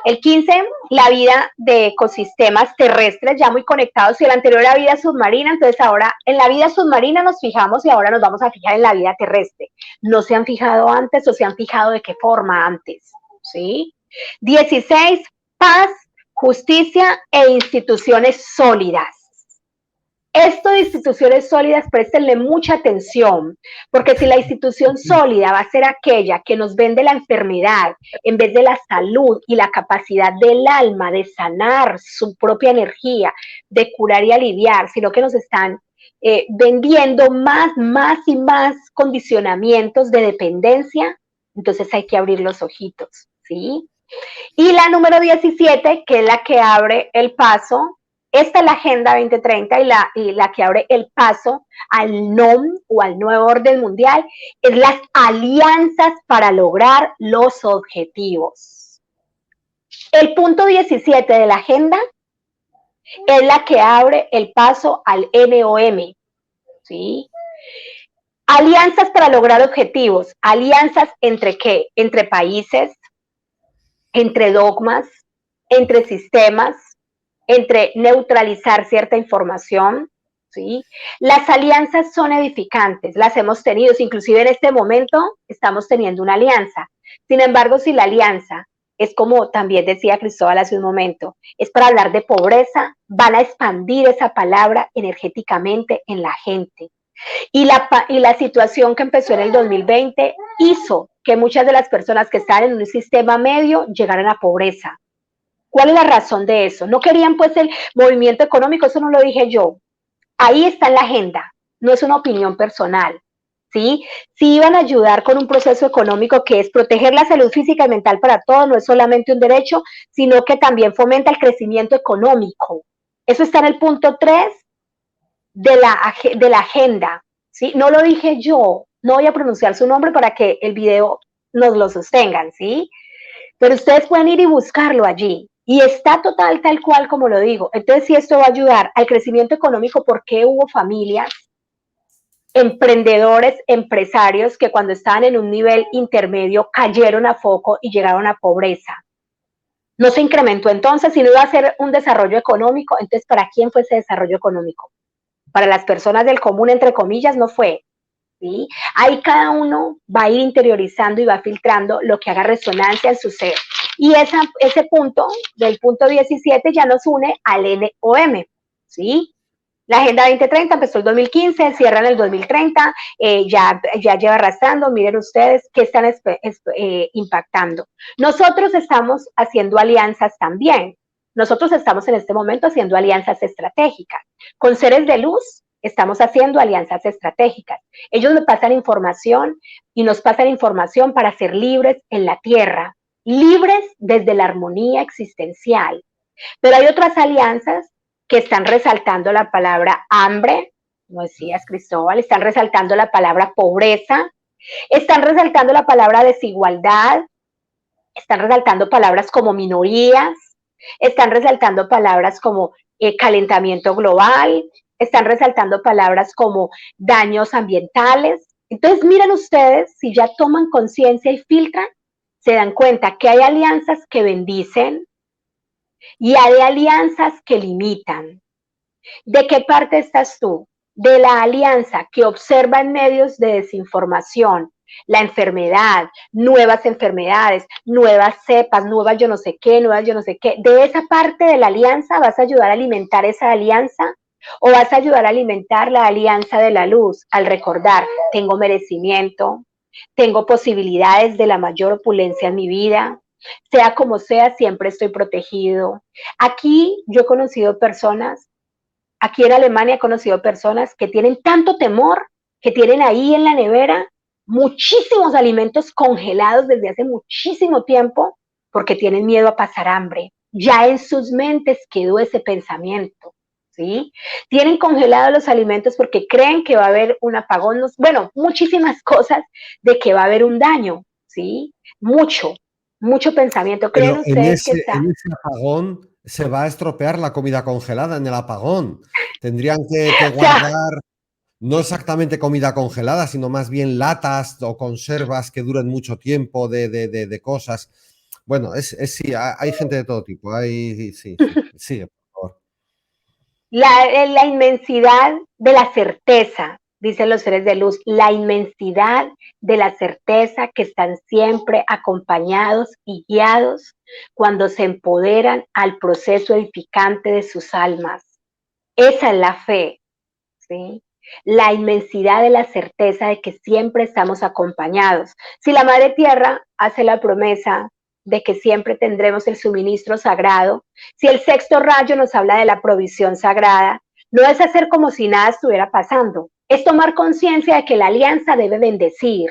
El 15, la vida de ecosistemas terrestres ya muy conectados y el anterior era vida submarina, entonces ahora en la vida submarina nos fijamos y ahora nos vamos a fijar en la vida terrestre. ¿No se han fijado antes o se han fijado de qué forma antes? ¿Sí? 16, paz, justicia e instituciones sólidas. Esto de instituciones sólidas, préstenle mucha atención, porque si la institución sólida va a ser aquella que nos vende la enfermedad en vez de la salud y la capacidad del alma de sanar su propia energía, de curar y aliviar, sino que nos están vendiendo más y más condicionamientos de dependencia, entonces hay que abrir los ojitos, ¿sí? Y la número 17, que es la que abre el paso, esta es la Agenda 2030 y la que abre el paso al NOM o al nuevo orden mundial, es las alianzas para lograr los objetivos. El punto 17 de la agenda es la que abre el paso al NOM, ¿sí? Alianzas para lograr objetivos. Alianzas entre qué? Entre países, entre dogmas, entre sistemas, entre neutralizar cierta información, ¿sí? Las alianzas son edificantes, las hemos tenido, inclusive en este momento estamos teniendo una alianza. Sin embargo, si la alianza es como también decía Cristóbal hace un momento, es para hablar de pobreza, van a expandir esa palabra energéticamente en la gente. Y la situación que empezó en el 2020 hizo que muchas de las personas que están en un sistema medio llegaran a pobreza. ¿Cuál es la razón de eso? No querían pues el movimiento económico, eso no lo dije yo. Ahí está en la agenda, no es una opinión personal. ¿Sí? Sí iban a ayudar con un proceso económico que es proteger la salud física y mental para todos, no es solamente un derecho, sino que también fomenta el crecimiento económico. Eso está en el punto 3 de la agenda, ¿sí? No lo dije yo, no voy a pronunciar su nombre para que el video nos lo sostengan, ¿sí? Pero ustedes pueden ir y buscarlo allí. Y está total tal cual como lo digo. Entonces, si esto va a ayudar al crecimiento económico, porque hubo familias, emprendedores, empresarios que cuando estaban en un nivel intermedio cayeron a foco y llegaron a pobreza. No se incrementó entonces, sino iba a ser un desarrollo económico. Entonces, ¿para quién fue ese desarrollo económico? Para las personas del común, entre comillas, no fue. ¿Sí? Ahí cada uno va a ir interiorizando y va filtrando lo que haga resonancia en su ser. Y ese punto, del punto 17, ya nos une al NOM, ¿sí? La Agenda 2030 empezó el 2015, cierra en el 2030, ya lleva arrastrando, miren ustedes qué están impactando. Nosotros estamos haciendo alianzas también, Nosotros estamos en este momento haciendo alianzas estratégicas. Con seres de luz estamos haciendo alianzas estratégicas. Ellos me pasan información y nos pasan información para ser libres en la tierra, libres desde la armonía existencial. Pero hay otras alianzas que están resaltando la palabra hambre, como decías Cristóbal, están resaltando la palabra pobreza, están resaltando la palabra desigualdad, están resaltando palabras como minorías, están resaltando palabras como calentamiento global, están resaltando palabras como daños ambientales. Entonces, miren ustedes, si ya toman conciencia y filtran, se dan cuenta que hay alianzas que bendicen y hay alianzas que limitan. ¿De qué parte estás tú? De la alianza que observa en medios de desinformación la enfermedad, nuevas enfermedades, nuevas cepas, nuevas yo no sé qué, nuevas yo no sé qué. De esa parte de la alianza, ¿vas a ayudar a alimentar esa alianza? ¿O vas a ayudar a alimentar la alianza de la luz al recordar, tengo merecimiento, tengo posibilidades de la mayor opulencia en mi vida, sea como sea, siempre estoy protegido? Aquí yo he conocido personas, aquí en Alemania he conocido personas que tienen tanto temor, que tienen ahí en la nevera muchísimos alimentos congelados desde hace muchísimo tiempo porque tienen miedo a pasar hambre. Ya en sus mentes quedó ese pensamiento, ¿sí? Tienen congelados los alimentos porque creen que va a haber un apagón, bueno, muchísimas cosas de que va a haber un daño, ¿sí? Mucho pensamiento. ¿Creen Pero ustedes que está? en ese apagón se va a estropear la comida congelada en el apagón. Tendrían que O sea, guardar no exactamente comida congelada, sino más bien latas o conservas que duren mucho tiempo de cosas. Bueno, sí, hay gente de todo tipo. Sí, por favor. la inmensidad de la certeza, dicen los seres de luz, la inmensidad de la certeza que están siempre acompañados y guiados cuando se empoderan al proceso edificante de sus almas. Esa es la fe, ¿sí? La inmensidad de la certeza de que siempre estamos acompañados. Si la Madre Tierra hace la promesa de que siempre tendremos el suministro sagrado, si el sexto rayo nos habla de la provisión sagrada, no es hacer como si nada estuviera pasando, es tomar conciencia de que la alianza debe bendecir.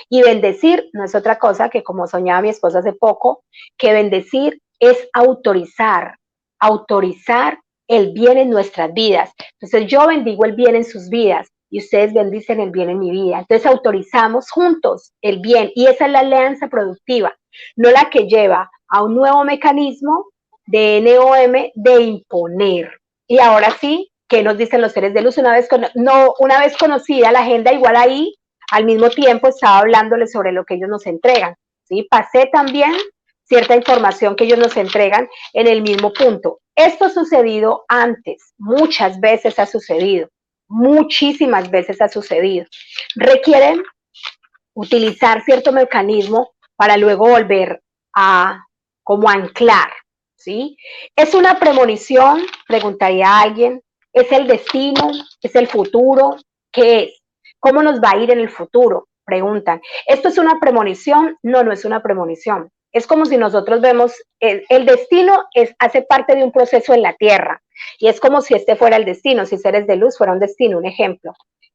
Y bendecir no es otra cosa que, como soñaba mi esposa hace poco, que bendecir es autorizar, autorizar el bien en nuestras vidas. Entonces yo bendigo el bien en sus vidas y ustedes bendicen el bien en mi vida. Entonces autorizamos juntos el bien y esa es la alianza productiva, no la que lleva a un nuevo mecanismo de NOM de imponer. Y ahora sí, ¿qué nos dicen los seres de luz? Una vez conocida la agenda, igual ahí al mismo tiempo estaba hablándoles sobre lo que ellos nos entregan, ¿sí? Pasé también cierta información que ellos nos entregan en el mismo punto. Esto ha sucedido antes, muchas veces ha sucedido, muchísimas veces ha sucedido. Requieren utilizar cierto mecanismo para luego volver a como anclar, ¿sí? ¿Es una premonición? Preguntaría a alguien. ¿Es el destino? ¿Es el futuro? ¿Qué es? ¿Cómo nos va a ir en el futuro? Preguntan. ¿Esto es una premonición? No, no es una premonición. Es como si nosotros vemos, el destino hace parte de un proceso en la Tierra. Y es como si este fuera el destino, si seres de luz fuera un destino, un ejemplo.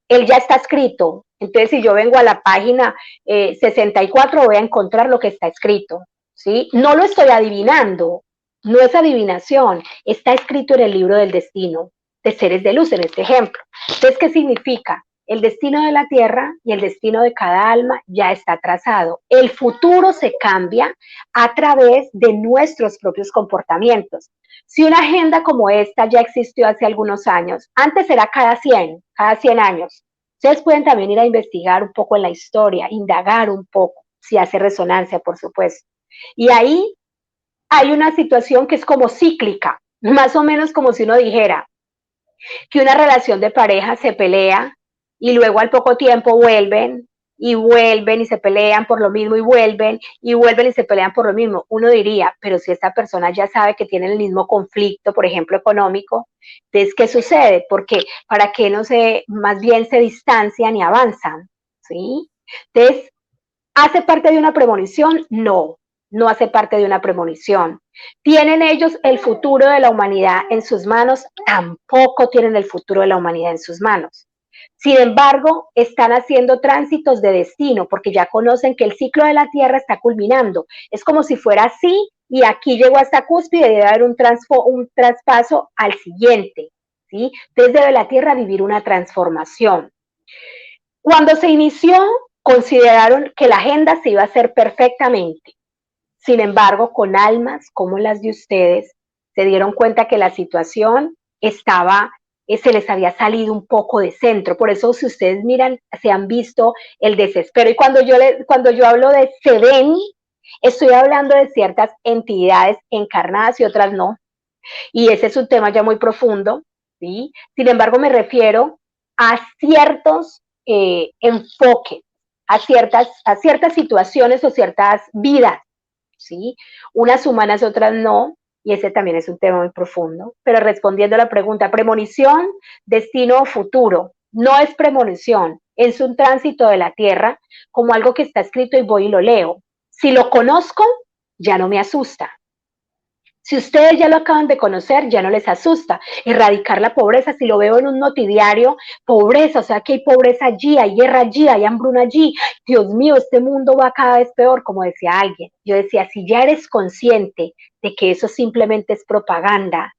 Él ya está escrito. Entonces, si yo vengo a la página 64, voy a encontrar lo que está escrito, ¿sí? No lo estoy adivinando, no es adivinación, está escrito en el libro del destino de seres de luz, en este ejemplo. Entonces, ¿qué significa? El destino de la Tierra y el destino de cada alma ya está trazado. El futuro se cambia a través de nuestros propios comportamientos. Si una agenda como esta ya existió hace algunos años, antes era cada 100 años. Ustedes pueden también ir a investigar un poco en la historia, indagar un poco, si hace resonancia, por supuesto. Y ahí hay una situación que es como cíclica, más o menos como si uno dijera que una relación de pareja se pelea y luego al poco tiempo vuelven y se pelean por lo mismo y vuelven y se pelean por lo mismo. Uno diría, pero si esta persona ya sabe que tiene el mismo conflicto, por ejemplo, económico, entonces, ¿qué sucede? Porque para qué no se, más bien se distancian y avanzan, ¿sí? Entonces, ¿hace parte de una premonición? No. no hace parte de una premonición. ¿Tienen ellos el futuro de la humanidad en sus manos? Tampoco tienen el futuro de la humanidad en sus manos. Sin embargo, están haciendo tránsitos de destino porque ya conocen que el ciclo de la Tierra está culminando. Es como si fuera así y aquí llegó a esta cúspide y debe haber un traspaso al siguiente, ¿sí? Desde la Tierra vivir una transformación. Cuando se inició, consideraron que la agenda se iba a hacer perfectamente. Sin embargo, con almas como las de ustedes, se dieron cuenta que la situación estaba, se les había salido un poco de centro. Por eso, si ustedes miran, se han visto el desespero. Y cuando yo hablo de se ven, estoy hablando de ciertas entidades encarnadas y otras no. Y ese es un tema ya muy profundo, ¿sí? Sin embargo, me refiero a ciertos enfoques, a ciertas situaciones o ciertas vidas, ¿sí? Unas humanas, otras no, y ese también es un tema muy profundo. Pero respondiendo a la pregunta, premonición, destino o futuro, no es premonición, es un tránsito de la Tierra como algo que está escrito y voy y lo leo. Si lo conozco, ya no me asusta. Si ustedes ya lo acaban de conocer, ya no les asusta. Erradicar la pobreza, si lo veo en un notidiario, pobreza, o sea que hay pobreza allí, hay guerra allí, hay hambruna allí. Dios mío, este mundo va cada vez peor, como decía alguien. Yo decía, si ya eres consciente de que eso simplemente es propaganda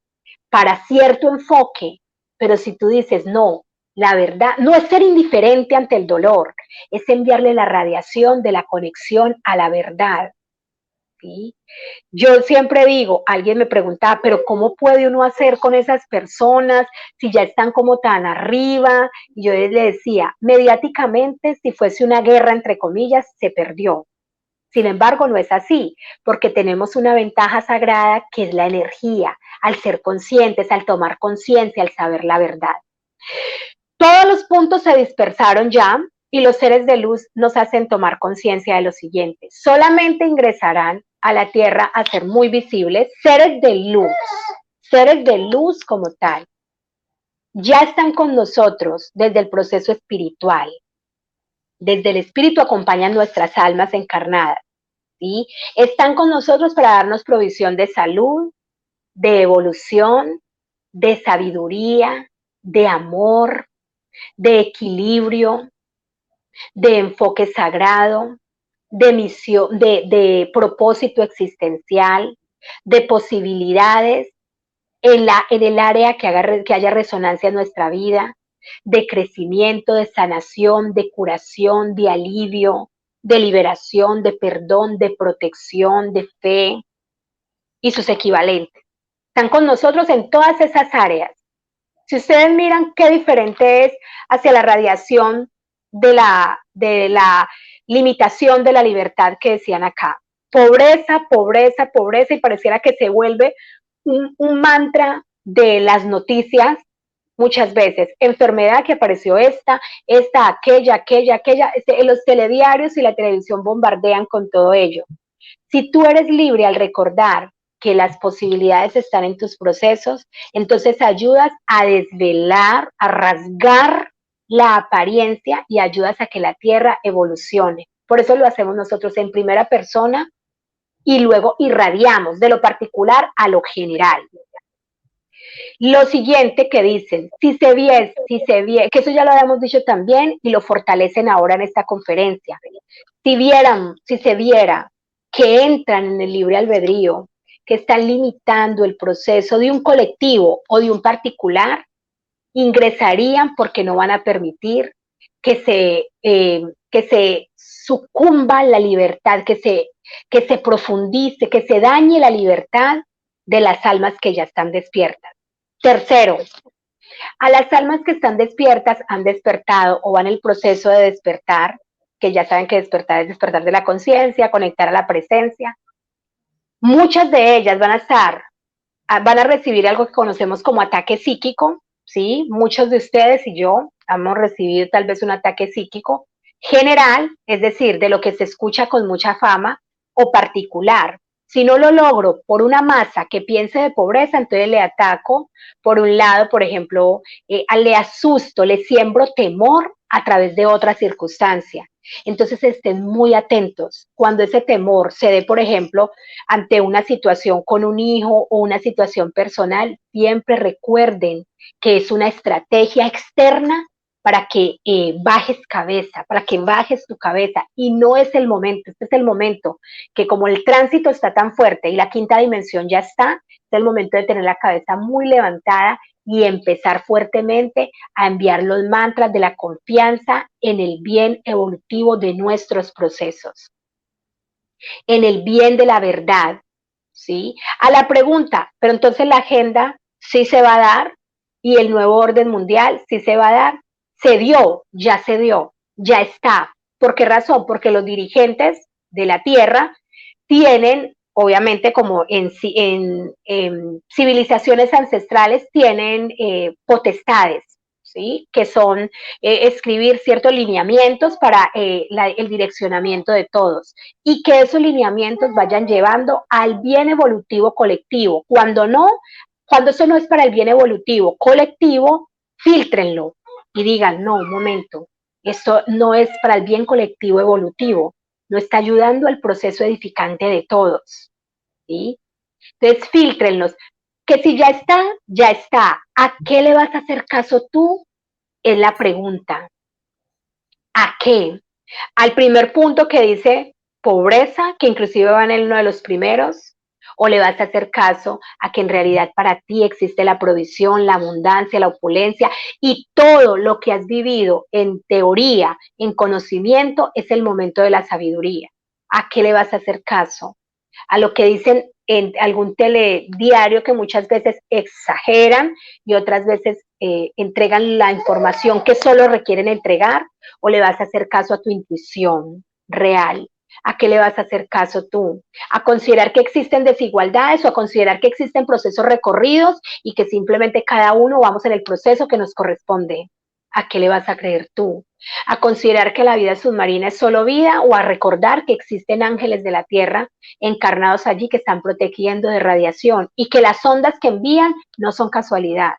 para cierto enfoque, pero si tú dices, no, la verdad, no es ser indiferente ante el dolor, es enviarle la radiación de la conexión a la verdad, ¿sí? Yo siempre digo, alguien me preguntaba, pero ¿cómo puede uno hacer con esas personas si ya están como tan arriba? Y yo le decía, mediáticamente, si fuese una guerra, entre comillas, se perdió. Sin embargo, no es así, porque tenemos una ventaja sagrada que es la energía, al ser conscientes, al tomar conciencia, al saber la verdad. Todos los puntos se dispersaron ya y los seres de luz nos hacen tomar conciencia de lo siguiente. Solamente ingresarán a la Tierra a ser muy visibles seres de luz como tal. Ya están con nosotros desde el proceso espiritual. Desde el espíritu acompañan nuestras almas encarnadas, ¿sí? Están con nosotros para darnos provisión de salud, de evolución, de sabiduría, de amor, de equilibrio, de enfoque sagrado, de misión, de propósito existencial, de posibilidades en el área que haya resonancia en nuestra vida, de crecimiento, de sanación, de curación, de alivio, de liberación, de perdón, de protección, de fe y sus equivalentes. Están con nosotros en todas esas áreas. Si ustedes miran qué diferente es hacia la radiación de la limitación de la libertad que decían acá. Pobreza, pobreza, pobreza, y pareciera que se vuelve un mantra de las noticias muchas veces. Enfermedad que apareció aquella. Los telediarios y la televisión bombardean con todo ello. Si tú eres libre al recordar que las posibilidades están en tus procesos, entonces ayudas a desvelar, a rasgar la apariencia y ayudas a que la Tierra evolucione. Por eso lo hacemos nosotros en primera persona y luego irradiamos de lo particular a lo general. Lo siguiente que dicen, si se viese, que eso ya lo habíamos dicho también y lo fortalecen ahora en esta conferencia. Si se viera que entran en el libre albedrío, que están limitando el proceso de un colectivo o de un particular, ingresarían porque no van a permitir que se sucumba la libertad, que se profundice, que se dañe la libertad de las almas que ya están despiertas. Tercero, a las almas que están despiertas, han despertado o van en el proceso de despertar, que ya saben que despertar es despertar de la conciencia, conectar a la presencia. Muchas de ellas van a recibir algo que conocemos como ataque psíquico, ¿sí? Muchos de ustedes y yo hemos recibido tal vez un ataque psíquico general, es decir, de lo que se escucha con mucha fama, o particular. Si no lo logro por una masa que piense de pobreza, entonces le ataco por un lado, por ejemplo, le asusto, le siembro temor a través de otra circunstancia. Entonces estén muy atentos cuando ese temor se dé, por ejemplo, ante una situación con un hijo o una situación personal. Siempre recuerden que es una estrategia externa para que bajes cabeza, para que bajes tu cabeza, y no es el momento. Este es el momento que, como el tránsito está tan fuerte y la quinta dimensión ya está, es el momento de tener la cabeza muy levantada y empezar fuertemente a enviar los mantras de la confianza en el bien evolutivo de nuestros procesos, en el bien de la verdad, ¿sí? A la pregunta, pero entonces la agenda sí se va a dar y el nuevo orden mundial sí se va a dar. Se dio, ya está. ¿Por qué razón? Porque los dirigentes de la Tierra tienen, obviamente, como en civilizaciones ancestrales, tienen potestades, ¿sí? Que son escribir ciertos lineamientos para el direccionamiento de todos, y que esos lineamientos vayan llevando al bien evolutivo colectivo. Cuando eso no es para el bien evolutivo colectivo, fíltrenlo y digan, no, un momento, esto no es para el bien colectivo evolutivo, no está ayudando al proceso edificante de todos, ¿sí? Entonces, fíltrenlos, que si ya está, ya está. ¿A qué le vas a hacer caso tú? Es la pregunta. ¿A qué? Al primer punto que dice pobreza, que inclusive va en uno de los primeros, o le vas a hacer caso a que en realidad para ti existe la provisión, la abundancia, la opulencia, y todo lo que has vivido en teoría, en conocimiento, es el momento de la sabiduría. ¿A qué le vas a hacer caso? A lo que dicen en algún telediario, que muchas veces exageran y otras veces entregan la información que solo requieren entregar, o le vas a hacer caso a tu intuición real? ¿A qué le vas a hacer caso tú? ¿A considerar que existen desigualdades o a considerar que existen procesos recorridos y que simplemente cada uno vamos en el proceso que nos corresponde? ¿A qué le vas a creer tú? ¿A considerar que la vida submarina es solo vida, o a recordar que existen ángeles de la tierra encarnados allí que están protegiendo de radiación y que las ondas que envían no son casualidad?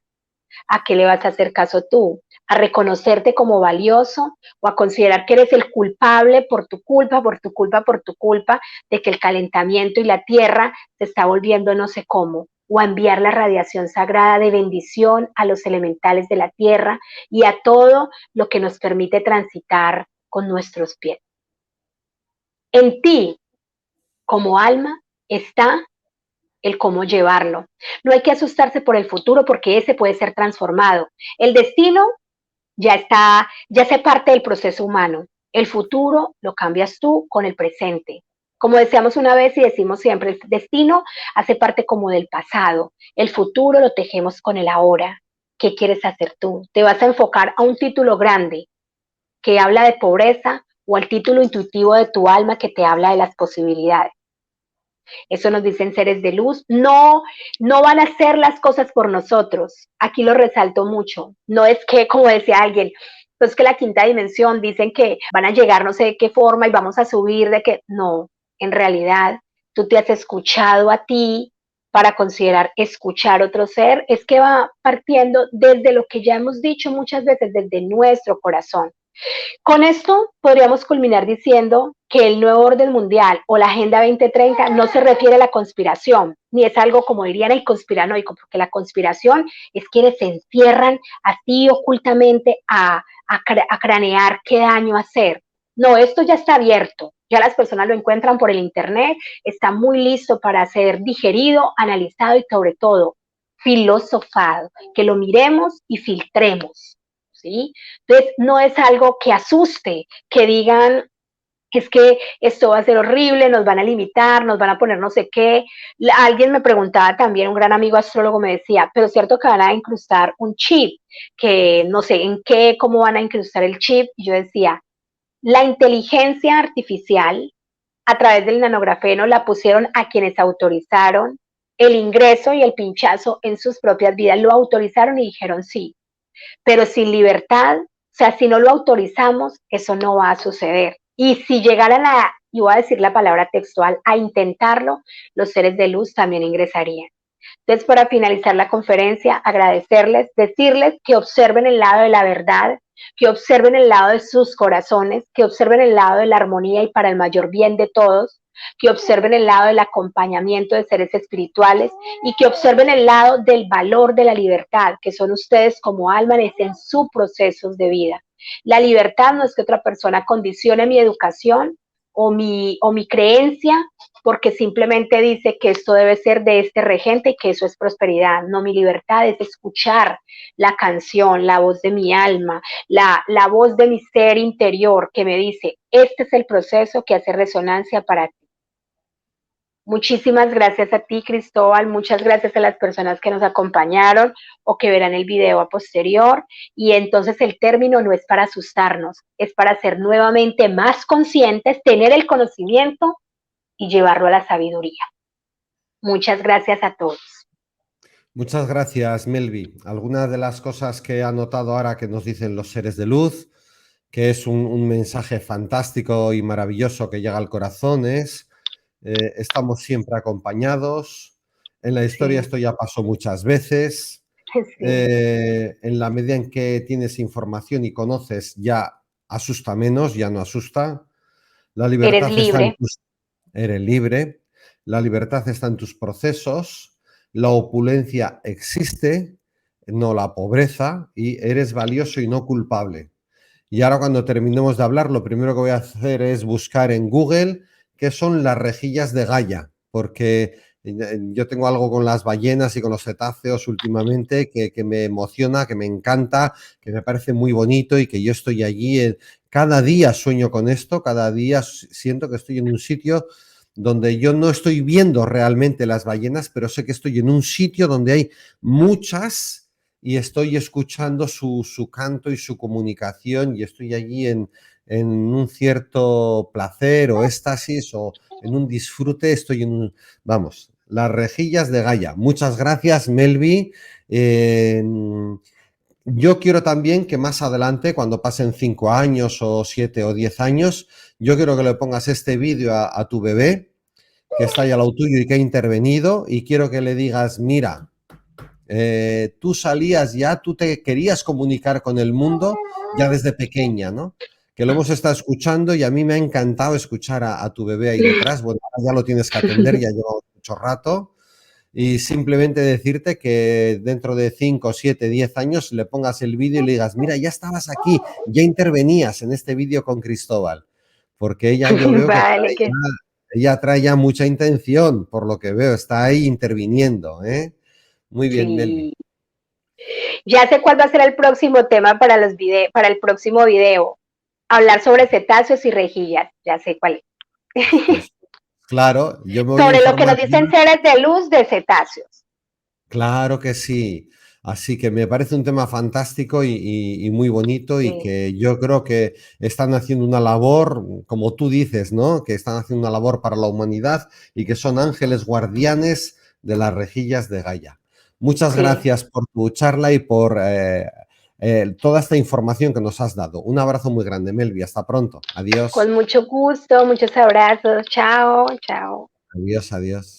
¿A qué le vas a hacer caso tú? ¿A reconocerte como valioso o a considerar que eres el culpable por tu culpa, por tu culpa, por tu culpa, de que el calentamiento y la tierra se está volviendo no sé cómo? ¿O a enviar la radiación sagrada de bendición a los elementales de la tierra y a todo lo que nos permite transitar con nuestros pies? En ti, como alma, está el cómo llevarlo. No hay que asustarse por el futuro, porque ese puede ser transformado. El destino ya está, ya hace parte del proceso humano. El futuro lo cambias tú con el presente. Como decíamos una vez y decimos siempre, el destino hace parte como del pasado. El futuro lo tejemos con el ahora. ¿Qué quieres hacer tú? ¿Te vas a enfocar a un título grande que habla de pobreza, o al título intuitivo de tu alma que te habla de las posibilidades? Eso nos dicen seres de luz. No, no van a hacer las cosas por nosotros. Aquí lo resalto mucho. No es que, como decía alguien, pues que la quinta dimensión dicen que van a llegar no sé de qué forma y vamos a subir de que no, en realidad tú te has escuchado a ti para considerar escuchar otro ser. Es que va partiendo desde lo que ya hemos dicho muchas veces, desde nuestro corazón. Con esto podríamos culminar diciendo que el nuevo orden mundial o la Agenda 2030 no se refiere a la conspiración, ni es algo como dirían el conspiranoico, porque la conspiración es quienes se encierran así ocultamente a cranear qué daño hacer. No, esto ya está abierto, ya las personas lo encuentran por el internet, está muy listo para ser digerido, analizado y sobre todo filosofado, que lo miremos y filtremos, ¿sí? Entonces, no es algo que asuste, que digan, es que esto va a ser horrible, nos van a limitar, nos van a poner no sé qué. Alguien me preguntaba también, un gran amigo astrólogo me decía, pero es cierto que van a incrustar un chip, que no sé en qué, cómo van a incrustar el chip. Y yo decía, la inteligencia artificial a través del nanografeno la pusieron a quienes autorizaron el ingreso y el pinchazo en sus propias vidas, lo autorizaron y dijeron sí, pero sin libertad, o sea, si no lo autorizamos, eso no va a suceder. Y si llegaran a, y voy a decir la palabra textual, a intentarlo, los seres de luz también ingresarían. Entonces, para finalizar la conferencia, agradecerles, decirles que observen el lado de la verdad, que observen el lado de sus corazones, que observen el lado de la armonía y para el mayor bien de todos, que observen el lado del acompañamiento de seres espirituales y que observen el lado del valor de la libertad, que son ustedes como almas en sus procesos de vida. La libertad no es que otra persona condicione mi educación o mi creencia porque simplemente dice que esto debe ser de este regente y que eso es prosperidad. No, mi libertad es escuchar la canción, la voz de mi alma, la voz de mi ser interior que me dice, este es el proceso que hace resonancia para ti. Muchísimas gracias a ti, Cristóbal. Muchas gracias a las personas que nos acompañaron o que verán el video a posterior. Y entonces el término no es para asustarnos, es para ser nuevamente más conscientes, tener el conocimiento y llevarlo a la sabiduría. Muchas gracias a todos. Muchas gracias, Melvi. Algunas de las cosas que he anotado ahora que nos dicen los seres de luz, que es un mensaje fantástico y maravilloso que llega al corazón, es estamos siempre acompañados. En la historia esto ya pasó muchas veces. Sí. En la medida en que tienes información y conoces, ya asusta menos, ya no asusta. La libertad Eres libre. Eres libre. La libertad está en tus procesos. La opulencia existe, no la pobreza, y eres valioso y no culpable. Y ahora cuando terminemos de hablar, lo primero que voy a hacer es buscar en Google qué son las rejillas de Gaia, porque yo tengo algo con las ballenas y con los cetáceos últimamente que me emociona, que me encanta, que me parece muy bonito y que yo estoy allí. Cada día sueño con esto, cada día siento que estoy en un sitio donde yo no estoy viendo realmente las ballenas, pero sé que estoy en un sitio donde hay muchas y estoy escuchando su canto y su comunicación y estoy allí en un cierto placer o éxtasis o en un disfrute, estoy en un, vamos, las rejillas de Gaia. Muchas gracias, Melvi. Yo quiero también que más adelante, cuando pasen 5 años o 7 o 10 años, yo quiero que le pongas este vídeo a tu bebé, que está ahí al lado tuyo y que ha intervenido, y quiero que le digas, mira, tú salías ya, tú te querías comunicar con el mundo ya desde pequeña, ¿no? Que lo hemos estado escuchando y a mí me ha encantado escuchar a tu bebé ahí detrás. Bueno, ya lo tienes que atender, ya llevamos mucho rato. Y simplemente decirte que dentro de 5, 7, 10 años le pongas el vídeo y le digas, mira, ya estabas aquí, ya intervenías en este vídeo con Cristóbal. Porque ella, yo veo vale, que ella trae ya mucha intención, por lo que veo, está ahí interviniendo, ¿eh? Muy bien, Melvi. Ya sé cuál va a ser el próximo tema para el próximo video. Hablar sobre cetáceos y rejillas. Ya sé cuál es. Pues, claro, yo me voy a Sobre lo que informar. nos dicen seres de luz de cetáceos. Claro que sí. Así que me parece un tema fantástico y muy bonito y que yo creo que están haciendo una labor, como tú dices, ¿no? Que están haciendo una labor para la humanidad y que son ángeles guardianes de las rejillas de Gaia. Muchas gracias por tu charla y por toda esta información que nos has dado. Un abrazo muy grande, Melvi. Hasta pronto. Adiós. Con mucho gusto, muchos abrazos. Chao, chao. Adiós, adiós.